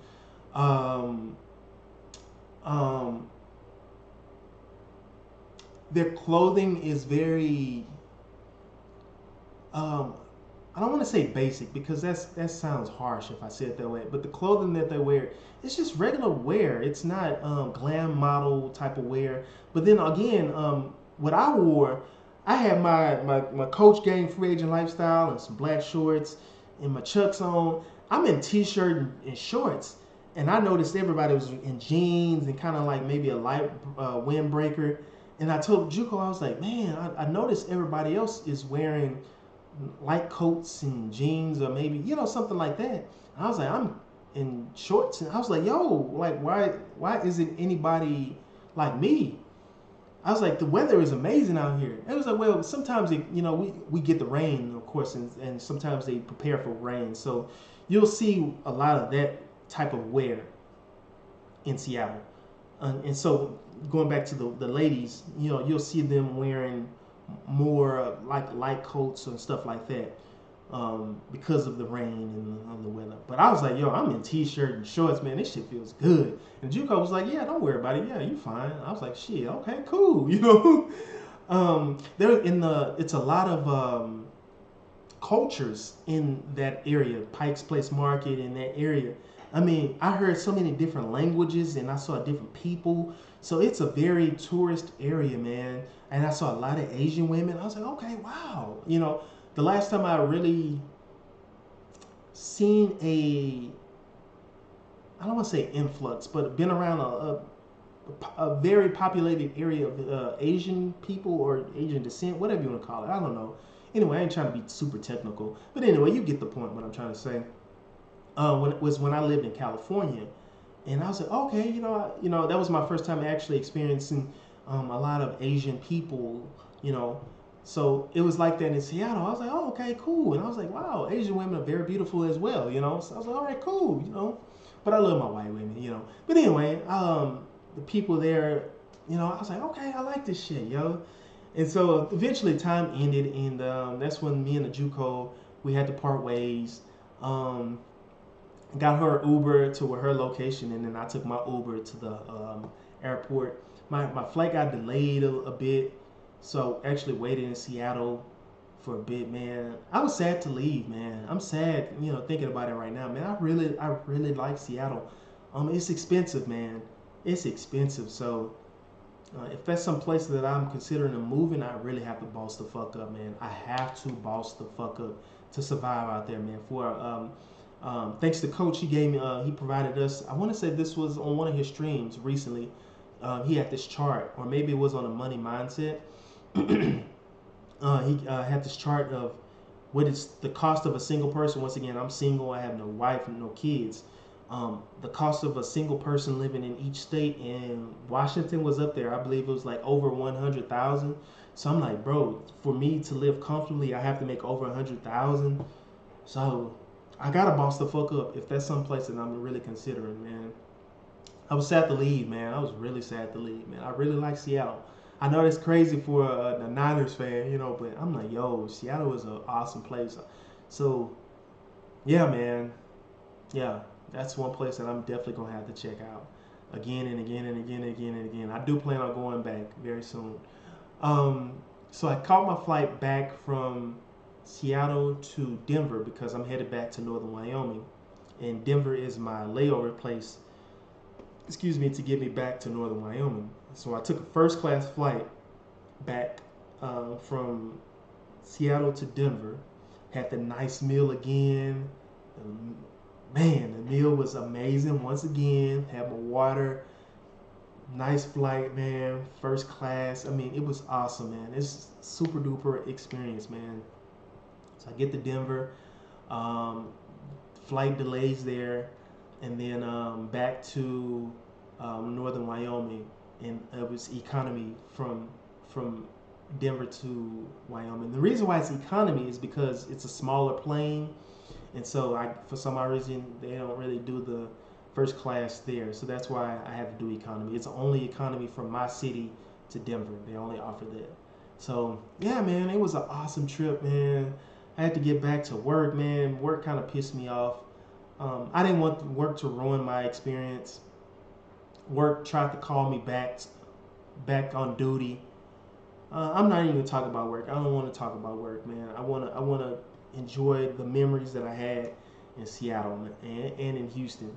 Their clothing is very, I don't want to say basic because that sounds harsh if I say it that way. But the clothing that they wear, it's just regular wear. It's not glam model type of wear. But then again, what I wore, I had my Coach Gang free agent lifestyle and some black shorts and my Chucks on. I'm in t-shirt and shorts. And I noticed everybody was in jeans and kind of like maybe a light windbreaker. And I told JUCO, I was like, man, I noticed everybody else is wearing light coats and jeans or maybe, something like that. And I was like, in shorts, and I was like, yo, like why isn't anybody like me? I was like, the weather is amazing out here. It was like, well, sometimes we get the rain, of course, and sometimes they prepare for rain, so you'll see a lot of that type of wear in Seattle. And so going back to the ladies, you'll see them wearing more like light coats and stuff like that, because of the rain and the weather. But I was like, yo, I'm in t-shirt and shorts, man. This shit feels good. And JUCO was like, yeah, don't worry about it. Yeah, you fine. I was like, shit, okay, cool. It's a lot of cultures in that area, Pike's Place Market in that area. I mean, I heard so many different languages and I saw different people. So it's a very tourist area, man. And I saw a lot of Asian women. I was like, okay, wow. The last time I really seen I don't want to say influx, but been around a very populated area of Asian people or Asian descent, whatever you want to call it. I don't know. Anyway, I ain't trying to be super technical. But anyway, you get the point what I'm trying to say. When I lived in California. And I was like, okay, that was my first time actually experiencing a lot of Asian people, So it was like that in Seattle. I was like, oh, okay, cool. And I was like, wow, Asian women are very beautiful as well, So I was like, all right, cool, But I love my white women, But anyway, the people there, I was like, okay, I like this shit, yo. And so eventually time ended, and that's when me and the JUCO, we had to part ways. Got her Uber to her location, and then I took my Uber to the airport. My flight got delayed a bit, so actually waited in Seattle for a bit, man. I was sad to leave, man. I'm sad, thinking about it right now, man. I really like Seattle. It's expensive, man. It's expensive, so if that's some place that I'm considering moving, I really have to boss the fuck up, man. I have to boss the fuck up to survive out there, man. Thanks to Coach, he provided us. I want to say this was on one of his streams recently. He had this chart, or maybe it was on a money mindset. He had this chart of what is the cost of a single person. Once again, I'm single. I have no wife and no kids. The cost of a single person living in each state, and Washington was up there. I believe it was like over 100,000. So I'm like, bro, for me to live comfortably, I have to make over 100,000. So I gotta boss the fuck up if that's some place that I'm really considering, man. I was sad to leave, man. I was really sad to leave, man. I really like Seattle. I know that's crazy for a Niners fan, but I'm like, yo, Seattle is an awesome place. So, yeah, man. Yeah, that's one place that I'm definitely gonna have to check out again and again and again and again and again. I do plan on going back very soon. So I caught my flight back from Seattle to Denver because I'm headed back to northern Wyoming, and Denver is my layover place, to get me back to northern Wyoming. So I took a first class flight back from Seattle to Denver, had the nice meal again. Man, the meal was amazing once again. Had my water, nice flight, man, first class. I mean, it was awesome, man. It's super duper experience, man. So I get to Denver, flight delays there, and then back to northern Wyoming, and it was economy from Denver to Wyoming. The reason why it's economy is because it's a smaller plane, and so for some odd reason they don't really do the first class there, so that's why I had to do economy. It's only economy from my city to Denver. They only offer that. So yeah, man, it was an awesome trip, man. I had to get back to work, man. Work kind of pissed me off. I didn't want work to ruin my experience. Work tried to call me back on duty. I'm not even gonna talk about work. I don't want to talk about work, man. I wanna enjoy the memories that I had in Seattle and in Houston.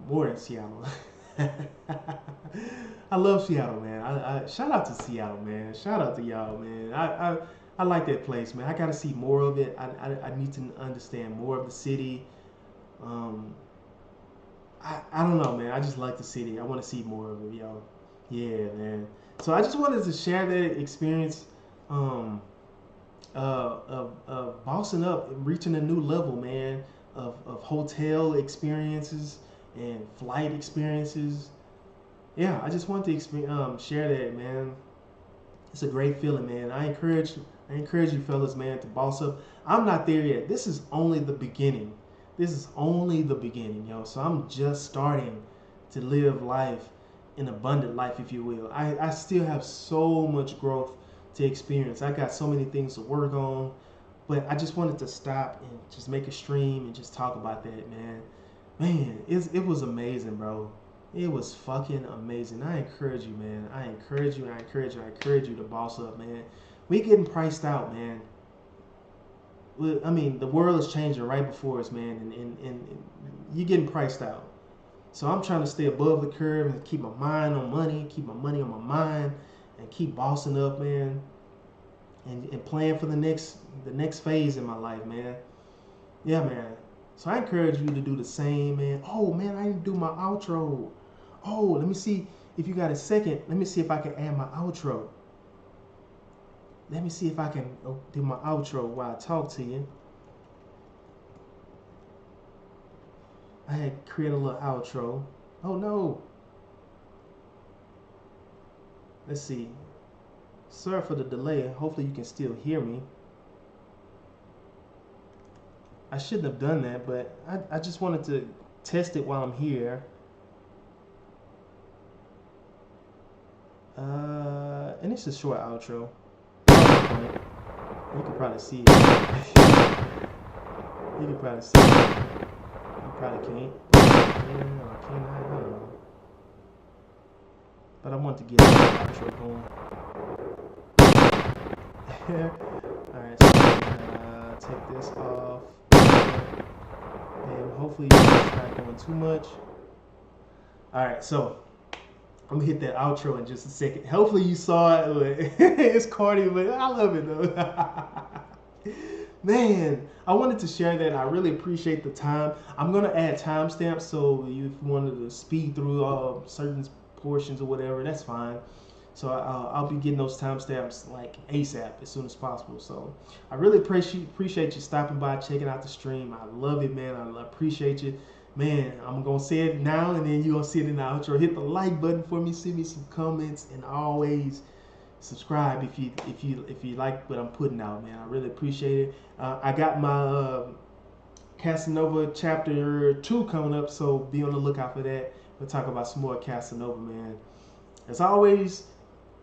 More in Seattle. I love Seattle, man. I shout out to Seattle, man. Shout out to y'all, man. I like that place, man. I gotta see more of it. I need to understand more of the city. I don't know, man. I just like the city. I want to see more of it, yo. Yeah, man. So I just wanted to share that experience of bossing up, reaching a new level, man. of hotel experiences and flight experiences. Yeah, I just want to share that, man. It's a great feeling, man. I encourage you fellas, man, to boss up. I'm not there yet. This is only the beginning. This is only the beginning, yo. So I'm just starting to live life, an abundant life, if you will. I still have so much growth to experience. I got so many things to work on, but I just wanted to stop and just make a stream and just talk about that, man. Man, it was amazing, bro. It was fucking amazing. I encourage you, man. I encourage you to boss up, man. We getting priced out, man. I mean, the world is changing right before us, man, and you're getting priced out. So I'm trying to stay above the curve and keep my mind on money, keep my money on my mind, and keep bossing up, man, and plan for the next phase in my life, man. Yeah, man. So I encourage you to do the same, man. Oh, man, I didn't do my outro. Oh, let me see if you got a second. Let me see if I can add my outro. Let me see if I can do my outro while I talk to you. I had to create a little outro. Oh, no. Let's see. Sorry for the delay. Hopefully you can still hear me. I shouldn't have done that, but I just wanted to test it while I'm here. And it's a short outro. You can probably see it. You can probably see it. You probably can't. Yeah, I can't. I don't know. But I want to get the outro going. Alright, so take this off. And hopefully it's not going too much. Alright, so I'm gonna hit that outro in just a second. Hopefully you saw it. It's corny, but I love it though. Man, I wanted to share that. I really appreciate the time. I'm gonna add timestamps, so if you wanted to speed through certain portions or whatever, that's fine. So I'll be getting those timestamps like ASAP, as soon as possible. So I really appreciate you stopping by, checking out the stream. I love it, man. I appreciate you. Man, I'm gonna say it now, and then you're gonna see it in the outro. Hit the like button for me, send me some comments, and always subscribe if you like what I'm putting out, man. I really appreciate it. I got my Casanova chapter 2 coming up, so be on the lookout for that. We'll talk about some more Casanova, man. As always,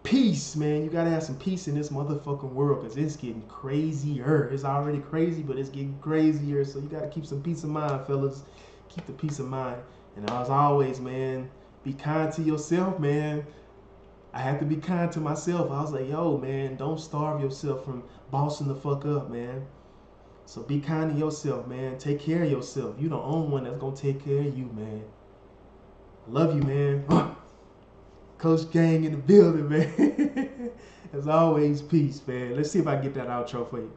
peace, man. You gotta have some peace in this motherfucking world, because it's getting crazier. It's already crazy, but it's getting crazier, so you gotta keep some peace of mind, fellas. Keep the peace of mind. And as always, man, be kind to yourself, man. I have to be kind to myself. I was like, yo, man, don't starve yourself from bossing the fuck up, man. So be kind to yourself, man. Take care of yourself. You the only one that's gonna take care of you, man. I love you, man. Coach Gang in the building, man. As always, peace, man. Let's see if I can get that outro for you.